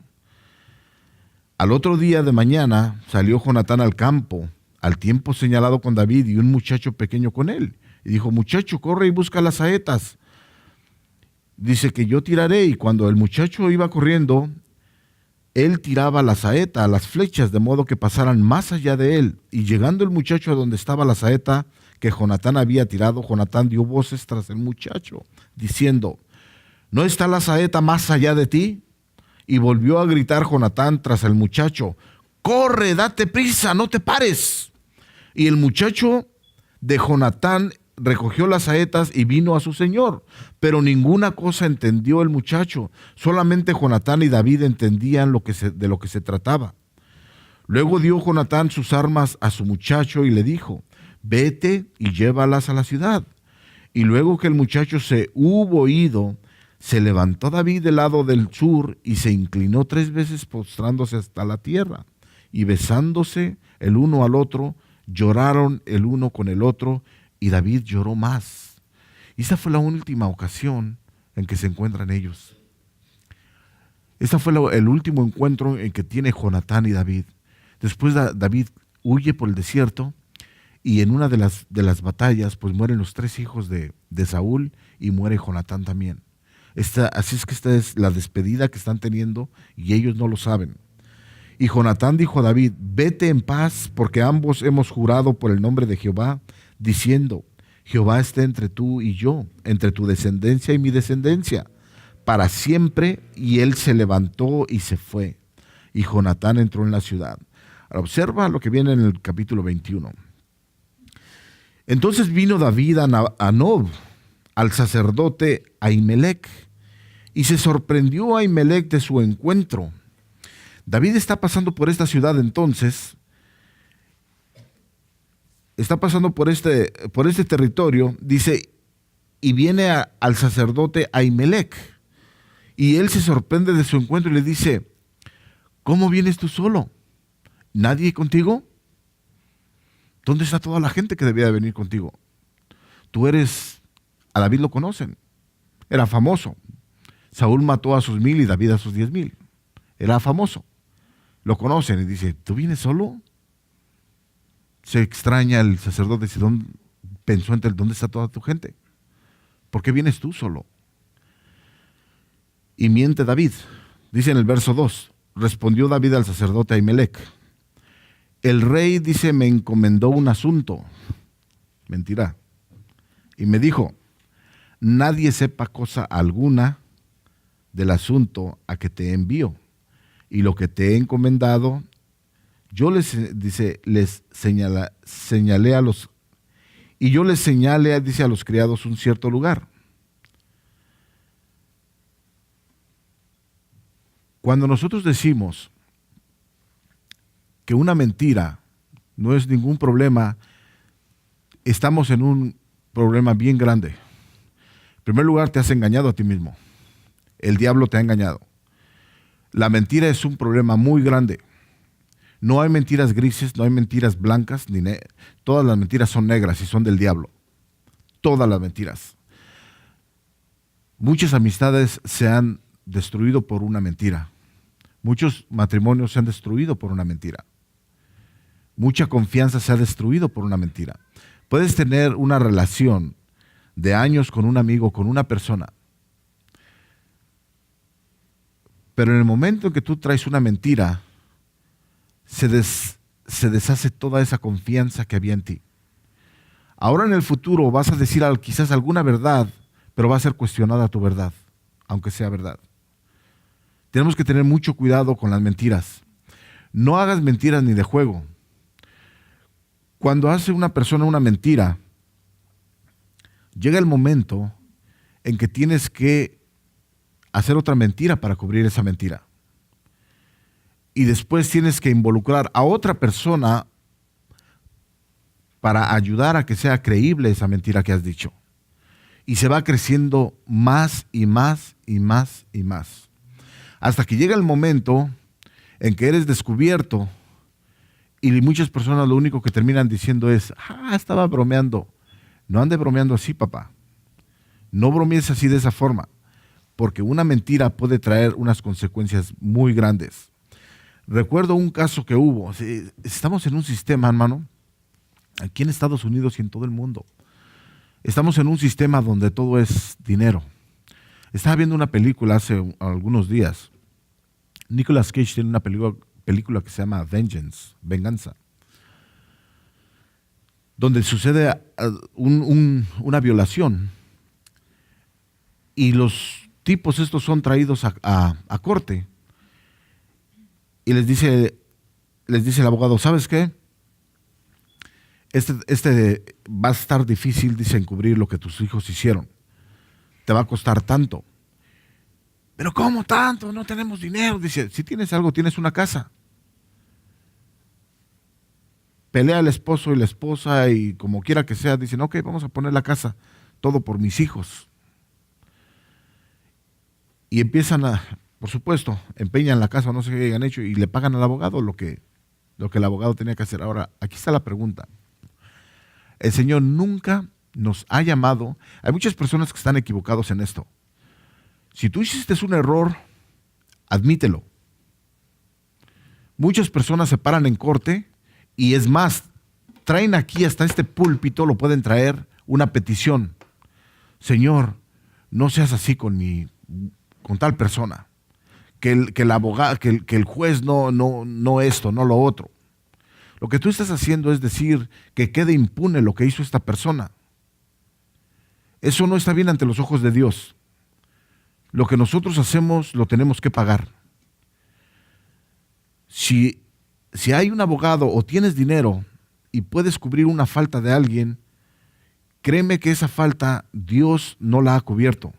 Al otro día de mañana salió Jonatán al campo, al tiempo señalado con David y un muchacho pequeño con él. Y dijo, muchacho, corre y busca las saetas. Dice que yo tiraré, y cuando el muchacho iba corriendo, él tiraba la saeta, las flechas, de modo que pasaran más allá de él. Y llegando el muchacho a donde estaba la saeta que Jonatán había tirado, Jonatán dio voces tras el muchacho, diciendo, ¿no está la saeta más allá de ti? Y volvió a gritar Jonatán tras el muchacho, corre, date prisa, no te pares. Y el muchacho de Jonatán recogió las saetas y vino a su señor, pero ninguna cosa entendió el muchacho, solamente Jonatán y David entendían de lo que se trataba. Luego dio Jonatán sus armas a su muchacho y le dijo, vete y llévalas a la ciudad. Y luego que el muchacho se hubo ido, se levantó David del lado del sur y se inclinó 3 veces postrándose hasta la tierra, y besándose el uno al otro, lloraron el uno con el otro, y David lloró más. Y esa fue la última ocasión en que se encuentran ellos. Ese fue el último encuentro en que tiene Jonatán y David. Después David huye por el desierto, y en una de las batallas pues mueren los 3 hijos de Saúl, y muere Jonatán también. Así es que esta es la despedida que están teniendo, y ellos no lo saben. Y Jonatán dijo a David, vete en paz, porque ambos hemos jurado por el nombre de Jehová, diciendo, Jehová esté entre tú y yo, entre tu descendencia y mi descendencia, para siempre. Y él se levantó y se fue. Y Jonatán entró en la ciudad. Ahora observa lo que viene en el capítulo 21. Entonces vino David a Nob, al sacerdote Ahimelech, y se sorprendió a Ahimelech de su encuentro. David está pasando por esta ciudad entonces, está pasando por este territorio, dice, y viene al sacerdote Ahimelech, y él se sorprende de su encuentro y le dice, ¿cómo vienes tú solo? ¿Nadie contigo? ¿Dónde está toda la gente que debía de venir contigo? A David lo conocen, era famoso. Saúl mató a sus 1000 y David a sus 10,000. Era famoso. Lo conocen y dice, ¿tú vienes solo? Se extraña el sacerdote, pensó ¿dónde está toda tu gente? ¿Por qué vienes tú solo? Y miente David. Dice en el verso 2, respondió David al sacerdote Ahimelech, el rey, dice, me encomendó un asunto. Mentira. Y me dijo, nadie sepa cosa alguna del asunto a que te envío. Y lo que te he encomendado, yo les señalé a los criados un cierto lugar. Cuando nosotros decimos que una mentira no es ningún problema, estamos en un problema bien grande. En primer lugar, te has engañado a ti mismo. El diablo te ha engañado. La mentira es un problema muy grande. No hay mentiras grises, no hay mentiras blancas, todas las mentiras son negras y son del diablo. Todas las mentiras. Muchas amistades se han destruido por una mentira. Muchos matrimonios se han destruido por una mentira. Mucha confianza se ha destruido por una mentira. Puedes tener una relación de años con un amigo, con una persona, pero en el momento en que tú traes una mentira, se deshace toda esa confianza que había en ti. Ahora en el futuro vas a decir quizás alguna verdad, pero va a ser cuestionada tu verdad, aunque sea verdad. Tenemos que tener mucho cuidado con las mentiras. No hagas mentiras ni de juego. Cuando hace una persona una mentira, llega el momento en que tienes que hacer otra mentira para cubrir esa mentira. Y después tienes que involucrar a otra persona para ayudar a que sea creíble esa mentira que has dicho. Y se va creciendo más y más y más y más. Hasta que llega el momento en que eres descubierto y muchas personas lo único que terminan diciendo es, estaba bromeando. No ande bromeando así, papá. No bromees así de esa forma, porque una mentira puede traer unas consecuencias muy grandes. Recuerdo un caso que hubo. Estamos en un sistema, hermano, aquí en Estados Unidos y en todo el mundo. Estamos en un sistema donde todo es dinero. Estaba viendo una película hace algunos días. Nicolas Cage tiene una película que se llama Venganza, donde sucede una violación y los tipos estos son traídos a corte y les dice el abogado, ¿sabes qué? Este va a estar difícil, dice, encubrir lo que tus hijos hicieron. Te va a costar tanto. ¿Pero cómo tanto? No tenemos dinero. Dice, si tienes algo, tienes una casa. Pelea el esposo y la esposa y como quiera que sea, dicen, ok, vamos a poner la casa, todo por mis hijos. Y empiezan por supuesto, empeñan la casa, no sé qué hayan hecho, y le pagan al abogado lo que el abogado tenía que hacer. Ahora, aquí está la pregunta. El Señor nunca nos ha llamado. Hay muchas personas que están equivocados en esto. Si tú hiciste un error, admítelo. Muchas personas se paran en corte y es más, traen aquí hasta este púlpito, lo pueden traer, una petición. Señor, no seas así con tal persona. Que el abogado, que el juez no esto, no lo otro. Lo que tú estás haciendo es decir que quede impune lo que hizo esta persona. Eso no está bien ante los ojos de Dios. Lo que nosotros hacemos lo tenemos que pagar. Si hay un abogado o tienes dinero y puedes cubrir una falta de alguien, créeme que esa falta Dios no la ha cubierto.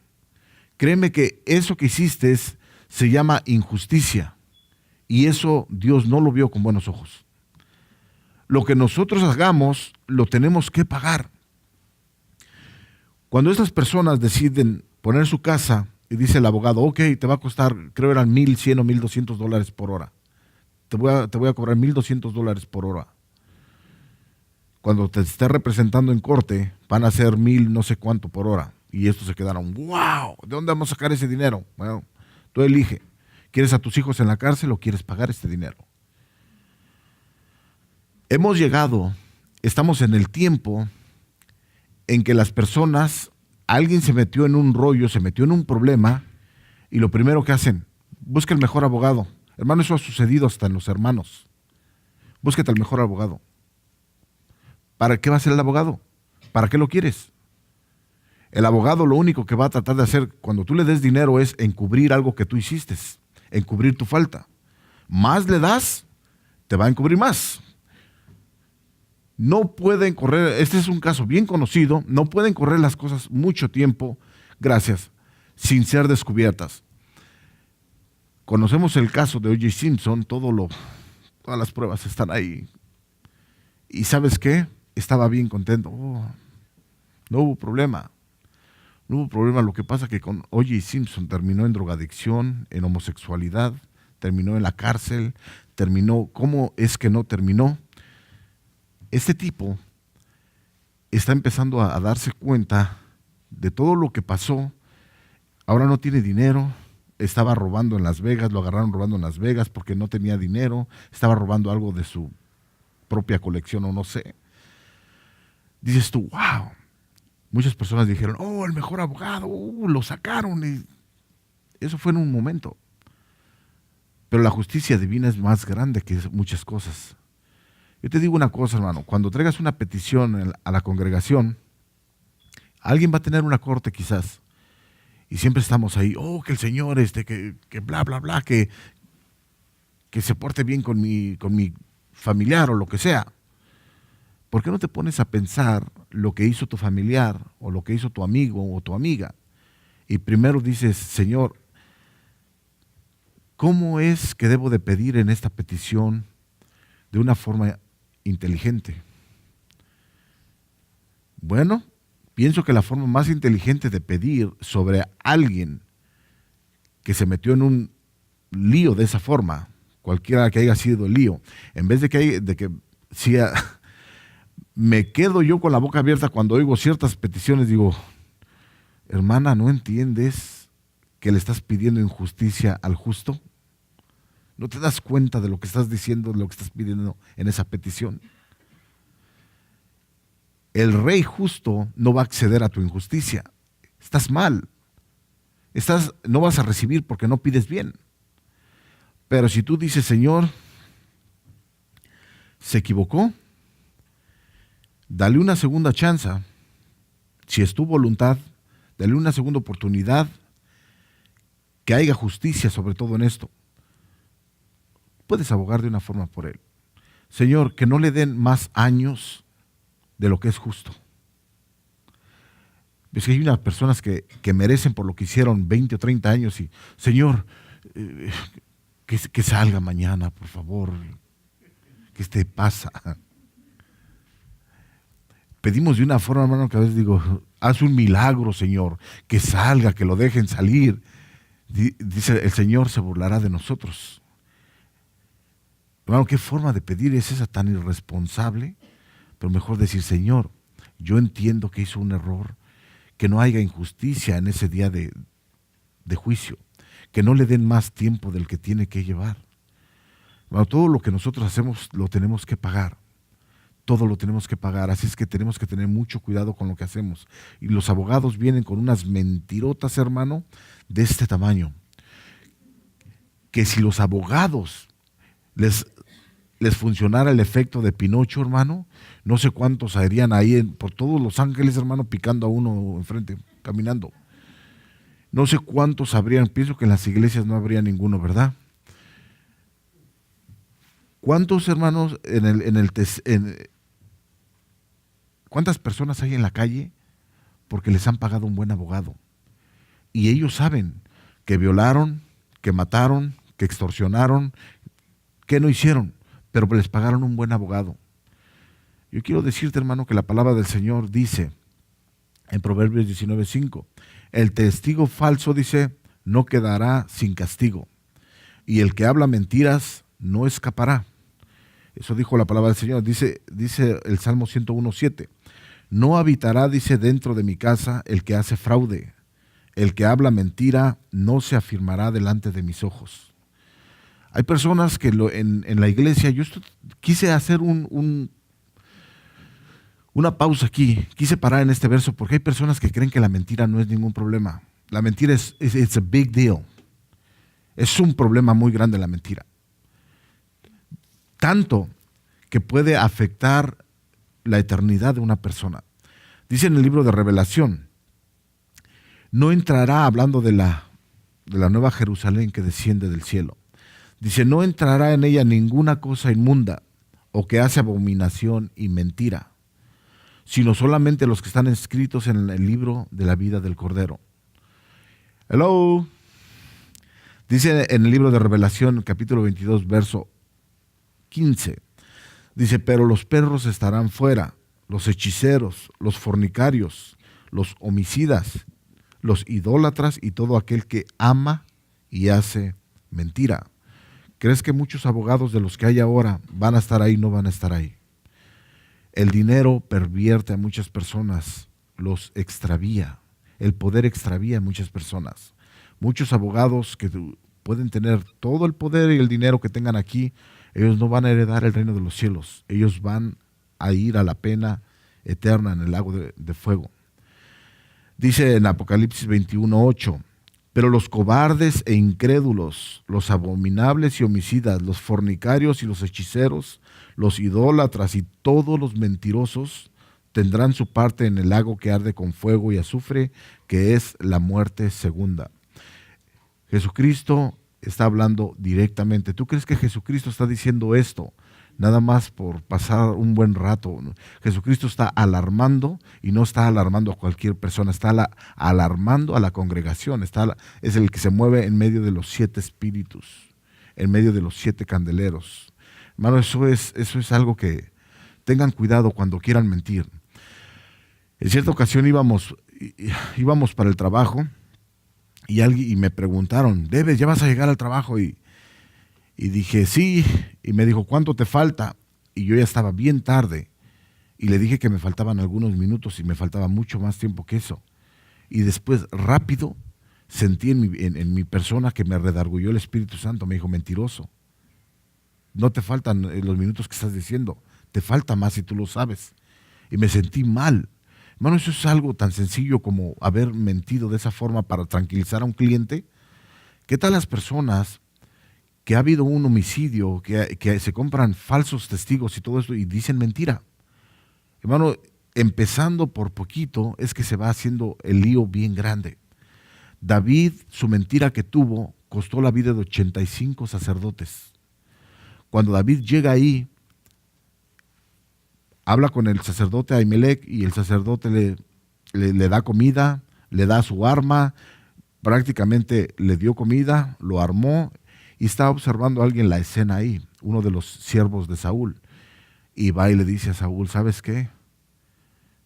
Créeme que eso que hiciste se llama injusticia y eso Dios no lo vio con buenos ojos. Lo que nosotros hagamos lo tenemos que pagar. Cuando estas personas deciden poner su casa y dice el abogado, ok, te va a costar, creo eran $1,100 o $1,200 por hora. Te voy a cobrar $1,200 por hora. Cuando te esté representando en corte, van a ser 1,000 no sé cuánto por hora. Y estos se quedaron, wow, ¿de dónde vamos a sacar ese dinero? Bueno, tú elige. ¿Quieres a tus hijos en la cárcel o quieres pagar este dinero? Estamos en el tiempo en que las personas, alguien se metió en un rollo, se metió en un problema y lo primero que hacen, busca el mejor abogado. Hermano, eso ha sucedido hasta en los hermanos. Búsquete al mejor abogado. ¿Para qué va a ser el abogado? ¿Para qué lo quieres? El abogado lo único que va a tratar de hacer cuando tú le des dinero es encubrir algo que tú hiciste, encubrir tu falta. Más le das, te va a encubrir más. No pueden correr, este es un caso bien conocido, no pueden correr las cosas mucho tiempo, sin ser descubiertas. Conocemos el caso de O.J. Simpson, todas las pruebas están ahí. ¿Y sabes qué? Estaba bien contento. No hubo problema. No hubo problema. Lo que pasa es que con O.J. Simpson terminó en drogadicción, en homosexualidad, terminó en la cárcel, ¿cómo es que no terminó? Este tipo está empezando a darse cuenta de todo lo que pasó Ahora no tiene dinero, estaba robando en Las Vegas, lo agarraron robando en Las Vegas porque no tenía dinero, estaba robando algo de su propia colección o no sé. Dices tú, wow. Muchas personas dijeron, oh, el mejor abogado, lo sacaron. Y eso fue en un momento. Pero la justicia divina es más grande que muchas cosas. Yo te digo una cosa, hermano, cuando traigas una petición a la congregación, alguien va a tener una corte quizás. Y siempre estamos ahí, oh, que el Señor, que bla, bla, bla, que se porte bien con mi familiar o lo que sea. ¿Por qué no te pones a pensar lo que hizo tu familiar o lo que hizo tu amigo o tu amiga? Y primero dices, Señor, ¿cómo es que debo de pedir en esta petición de una forma inteligente? Bueno, pienso que la forma más inteligente de pedir sobre alguien que se metió en un lío de esa forma, cualquiera que haya sido el lío, en vez de que sea, me quedo yo con la boca abierta cuando oigo ciertas peticiones, digo, hermana, ¿no entiendes que le estás pidiendo injusticia al justo? ¿No te das cuenta de lo que estás diciendo, de lo que estás pidiendo en esa petición? El rey justo no va a acceder a tu injusticia. Estás mal. No vas a recibir porque no pides bien. Pero si tú dices, Señor, se equivocó, dale una segunda chance. Si es tu voluntad, dale una segunda oportunidad, que haya justicia sobre todo en esto. Puedes abogar de una forma por él. Señor, que no le den más años de lo que es justo. Es que hay unas personas que merecen por lo que hicieron 20 o 30 años y, Señor, que salga mañana, por favor. ¿Qué te pasa? Pedimos de una forma, hermano, que a veces digo, haz un milagro, Señor, que salga, que lo dejen salir. Dice, el Señor se burlará de nosotros. Hermano, ¿qué forma de pedir es esa tan irresponsable? Pero mejor decir, Señor, yo entiendo que hizo un error, que no haya injusticia en ese día de juicio, que no le den más tiempo del que tiene que llevar. Bueno, todo lo que nosotros hacemos lo tenemos que pagar. Todo lo tenemos que pagar, así es que tenemos que tener mucho cuidado con lo que hacemos. Y los abogados vienen con unas mentirotas, hermano, de este tamaño. Que si los abogados les funcionara el efecto de Pinocho, hermano, no sé cuántos irían ahí por todos Los Ángeles, hermano, picando a uno enfrente, caminando. No sé cuántos habrían, pienso que en las iglesias no habría ninguno, ¿verdad? ¿Cuántos hermanos cuántas personas hay en la calle porque les han pagado un buen abogado? Y ellos saben que violaron, que mataron, que extorsionaron, que no hicieron, pero les pagaron un buen abogado. Yo quiero decirte, hermano, que la palabra del Señor dice en Proverbios 19:5, el testigo falso, dice, no quedará sin castigo, y el que habla mentiras no escapará. Eso dijo la palabra del Señor. Dice el Salmo 101:7, no habitará, dice, dentro de mi casa el que hace fraude, el que habla mentira no se afirmará delante de mis ojos. Hay personas que en la iglesia, yo quise hacer una pausa aquí, quise parar en este verso porque hay personas que creen que la mentira no es ningún problema. La mentira it's a big deal. Es un problema muy grande la mentira. Tanto que puede afectar la eternidad de una persona. Dice en el libro de Revelación, no entrará, hablando de la nueva Jerusalén que desciende del cielo. Dice, no entrará en ella ninguna cosa inmunda o que hace abominación y mentira, sino solamente los que están escritos en el libro de la vida del Cordero. Hello. Dice en el libro de Revelación, capítulo 22, verso 15. Dice, pero los perros estarán fuera, los hechiceros, los fornicarios, los homicidas, los idólatras y todo aquel que ama y hace mentira. ¿Crees que muchos abogados de los que hay ahora van a estar ahí? No van a estar ahí. El dinero pervierte a muchas personas, los extravía. El poder extravía a muchas personas. Muchos abogados que pueden tener todo el poder y el dinero que tengan aquí, ellos no van a heredar el reino de los cielos. Ellos van a ir a la pena eterna en el lago de fuego. Dice en Apocalipsis 21:8, pero los cobardes e incrédulos, los abominables y homicidas, los fornicarios y los hechiceros, los idólatras y todos los mentirosos tendrán su parte en el lago que arde con fuego y azufre, que es la muerte segunda. Jesucristo está hablando directamente. ¿Tú crees que Jesucristo está diciendo esto nada más por pasar un buen rato? Jesucristo está alarmando, y no está alarmando a cualquier persona, está alarmando a la congregación. Es el que se mueve en medio de los 7 espíritus, en medio de los 7 candeleros. Hermano, eso es algo que tengan cuidado cuando quieran mentir. En cierta ocasión íbamos para el trabajo y me preguntaron, ¿Debes, ya vas a llegar al trabajo? Y dije, sí. Y me dijo, ¿cuánto te falta? Y yo ya estaba bien tarde. Y le dije que me faltaban algunos minutos y me faltaba mucho más tiempo que eso. Y después, rápido, sentí en mi persona que me redargulló el Espíritu Santo. Me dijo, mentiroso. No te faltan los minutos que estás diciendo. Te falta más si tú lo sabes. Y me sentí mal. Hermano, eso es algo tan sencillo como haber mentido de esa forma para tranquilizar a un cliente. ¿Qué tal las personas que ha habido un homicidio, que se compran falsos testigos y todo esto y dicen mentira? Hermano, empezando por poquito es que se va haciendo el lío bien grande. David, su mentira que tuvo, costó la vida de 85 sacerdotes. Cuando David llega ahí, habla con el sacerdote Ahimelech y el sacerdote le da comida, le da su arma, prácticamente le dio comida, lo armó y estaba observando a alguien la escena ahí, uno de los siervos de Saúl. Y va y le dice a Saúl, ¿sabes qué?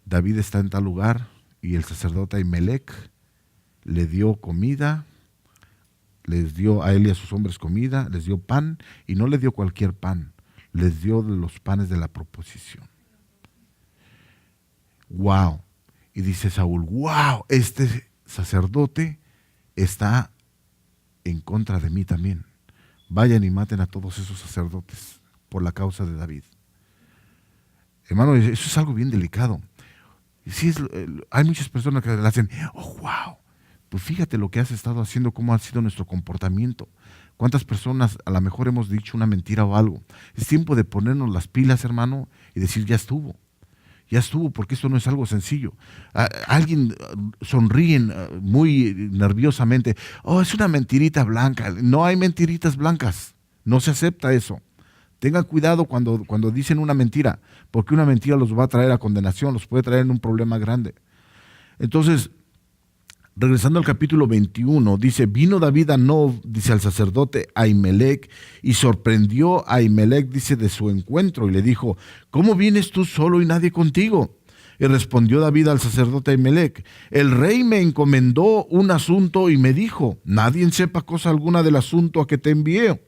David está en tal lugar y el sacerdote Ahimelech le dio comida, les dio a él y a sus hombres comida, les dio pan y no le dio cualquier pan, les dio de los panes de la proposición. ¡Wow! Y dice Saúl, ¡wow! Este sacerdote está en contra de mí también. Vayan y maten a todos esos sacerdotes por la causa de David. Hermano, eso es algo bien delicado. Sí, hay muchas personas que le hacen, ¡oh, wow! Pues fíjate lo que has estado haciendo, cómo ha sido nuestro comportamiento. ¿Cuántas personas a lo mejor hemos dicho una mentira o algo? Es tiempo de ponernos las pilas, hermano, y decir, ya estuvo. Ya estuvo, porque esto no es algo sencillo. Alguien sonríe muy nerviosamente. Oh, es una mentirita blanca. No hay mentiritas blancas. No se acepta eso. Tengan cuidado cuando dicen una mentira, porque una mentira los va a traer a condenación, los puede traer en un problema grande. Entonces, regresando al capítulo 21, dice, vino David a Nob, dice al sacerdote Ahimelech, y sorprendió a Ahimelech, dice, de su encuentro, y le dijo, ¿cómo vienes tú solo y nadie contigo? Y respondió David al sacerdote Ahimelech, el rey me encomendó un asunto y me dijo, nadie sepa cosa alguna del asunto a que te envío,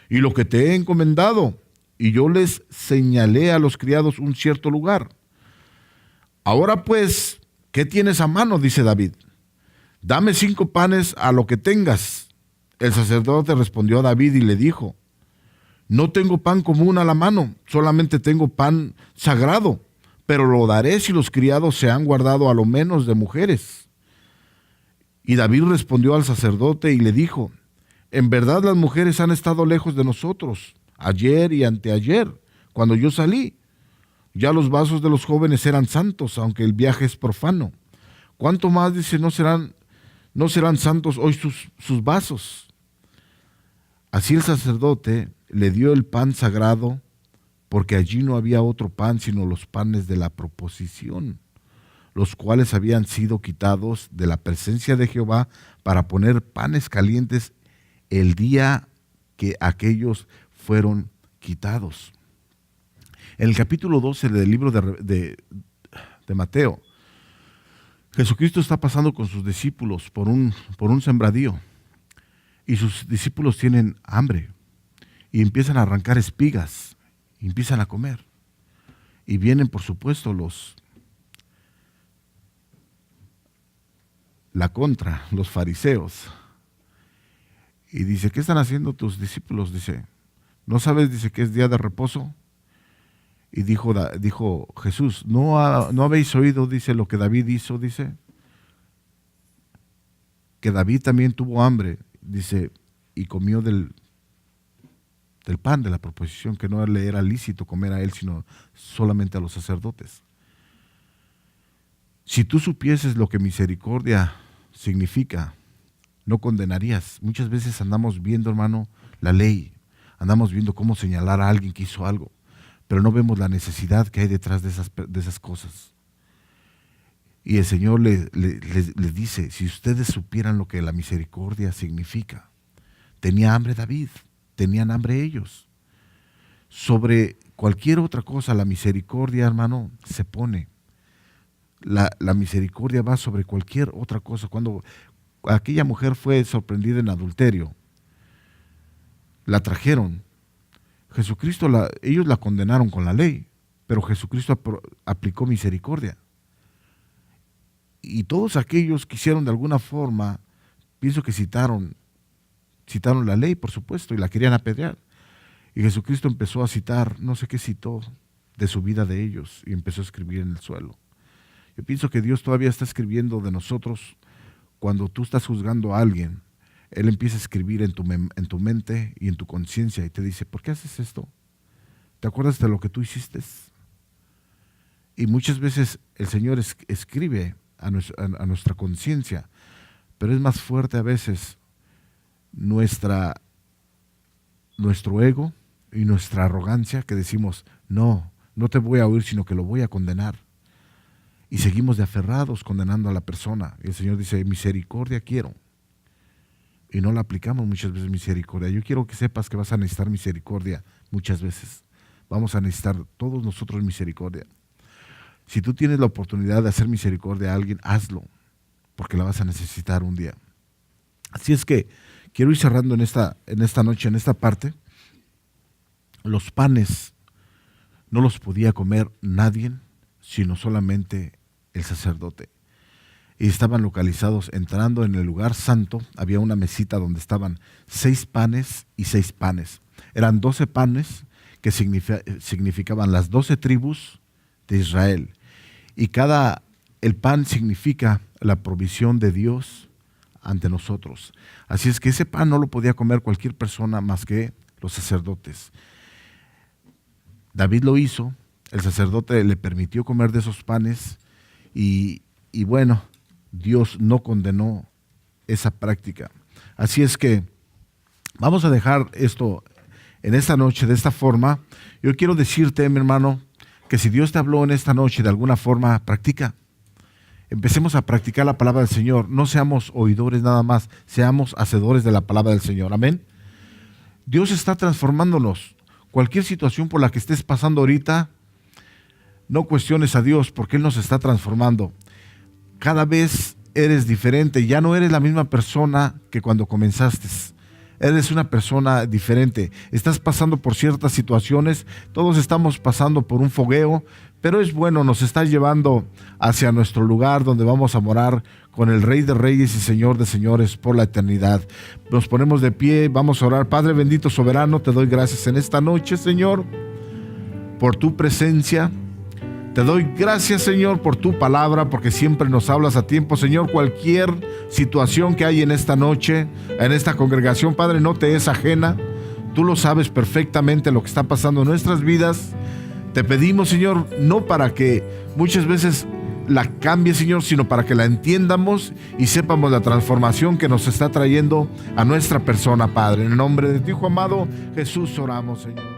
y lo que te he encomendado. Y yo les señalé a los criados un cierto lugar. Ahora pues, ¿qué tienes a mano? Dice David. Dame 5 panes a lo que tengas. El sacerdote respondió a David y le dijo, no tengo pan común a la mano, solamente tengo pan sagrado, pero lo daré si los criados se han guardado a lo menos de mujeres. Y David respondió al sacerdote y le dijo, en verdad las mujeres han estado lejos de nosotros, ayer y anteayer, cuando yo salí. Ya los vasos de los jóvenes eran santos, aunque el viaje es profano. ¿Cuánto más, dice, no serán santos hoy sus vasos? Así el sacerdote le dio el pan sagrado, porque allí no había otro pan sino los panes de la proposición, los cuales habían sido quitados de la presencia de Jehová para poner panes calientes el día que aquellos fueron quitados. En el capítulo 12 del libro de Mateo, Jesucristo está pasando con sus discípulos por un sembradío y sus discípulos tienen hambre y empiezan a arrancar espigas y empiezan a comer. Y vienen, por supuesto, la contra, los fariseos. Y dice, ¿qué están haciendo tus discípulos? Dice, ¿no sabes? Dice que es día de reposo. Y dijo Jesús, ¿no habéis oído? Dice, lo que David hizo, dice, que David también tuvo hambre, dice, y comió del pan de la proposición, que no le era lícito comer a él, sino solamente a los sacerdotes. Si tú supieses lo que misericordia significa, no condenarías. Muchas veces andamos viendo, hermano, la ley, andamos viendo cómo señalar a alguien que hizo algo, pero no vemos la necesidad que hay detrás de esas cosas. Y el Señor le dice, si ustedes supieran lo que la misericordia significa. Tenía hambre David, tenían hambre ellos. Sobre cualquier otra cosa, la misericordia, hermano, se pone. La misericordia va sobre cualquier otra cosa. Cuando aquella mujer fue sorprendida en adulterio, la trajeron. Jesucristo, ellos la condenaron con la ley, pero Jesucristo aplicó misericordia. Y todos aquellos que hicieron de alguna forma, pienso que citaron la ley, por supuesto, y la querían apedrear. Y Jesucristo empezó a citar, no sé qué citó, de su vida de ellos, y empezó a escribir en el suelo. Yo pienso que Dios todavía está escribiendo de nosotros. Cuando tú estás juzgando a alguien, Él empieza a escribir en tu mente y en tu conciencia y te dice, ¿por qué haces esto? ¿Te acuerdas de lo que tú hiciste? Y muchas veces el Señor escribe a nuestra conciencia, pero es más fuerte a veces nuestro ego y nuestra arrogancia, que decimos, no te voy a oír, sino que lo voy a condenar. Y seguimos de aferrados condenando a la persona. Y el Señor dice, misericordia quiero. Y no la aplicamos muchas veces, misericordia. Yo quiero que sepas que vas a necesitar misericordia muchas veces. Vamos a necesitar todos nosotros misericordia. Si tú tienes la oportunidad de hacer misericordia a alguien, hazlo, porque la vas a necesitar un día. Así es que quiero ir cerrando en esta noche, en esta parte. Los panes no los podía comer nadie, sino solamente el sacerdote. Y estaban localizados, entrando en el lugar santo, había una mesita donde estaban 6 panes y 6 panes. Eran 12 panes que significaban las 12 tribus de Israel. Y el pan significa la provisión de Dios ante nosotros. Así es que ese pan no lo podía comer cualquier persona más que los sacerdotes. David lo hizo, el sacerdote le permitió comer de esos panes y bueno, Dios no condenó esa práctica. Así es que vamos a dejar esto en esta noche de esta forma. Yo quiero decirte, mi hermano, que si Dios te habló en esta noche de alguna forma, practica. Empecemos a practicar la palabra del Señor. No seamos oidores nada más, seamos hacedores de la palabra del Señor. Amén. Dios está transformándonos. Cualquier situación por la que estés pasando ahorita, no cuestiones a Dios porque Él nos está transformando. Cada vez eres diferente. Ya no eres la misma persona que cuando comenzaste. Eres una persona diferente. Estás pasando por ciertas situaciones. Todos estamos pasando por un fogueo, pero es bueno, nos está llevando hacia nuestro lugar donde vamos a morar con el Rey de Reyes y Señor de Señores por la eternidad. Nos ponemos de pie, vamos a orar. Padre bendito, soberano, te doy gracias en esta noche, Señor, por tu presencia. Te doy gracias, Señor, por tu palabra, porque siempre nos hablas a tiempo, Señor. Cualquier situación que hay en esta noche, en esta congregación, Padre, no te es ajena. Tú lo sabes perfectamente lo que está pasando en nuestras vidas. Te pedimos, Señor, no para que muchas veces la cambie, Señor, sino para que la entiendamos y sepamos la transformación que nos está trayendo a nuestra persona, Padre. En el nombre de tu Hijo amado, Jesús, oramos, Señor.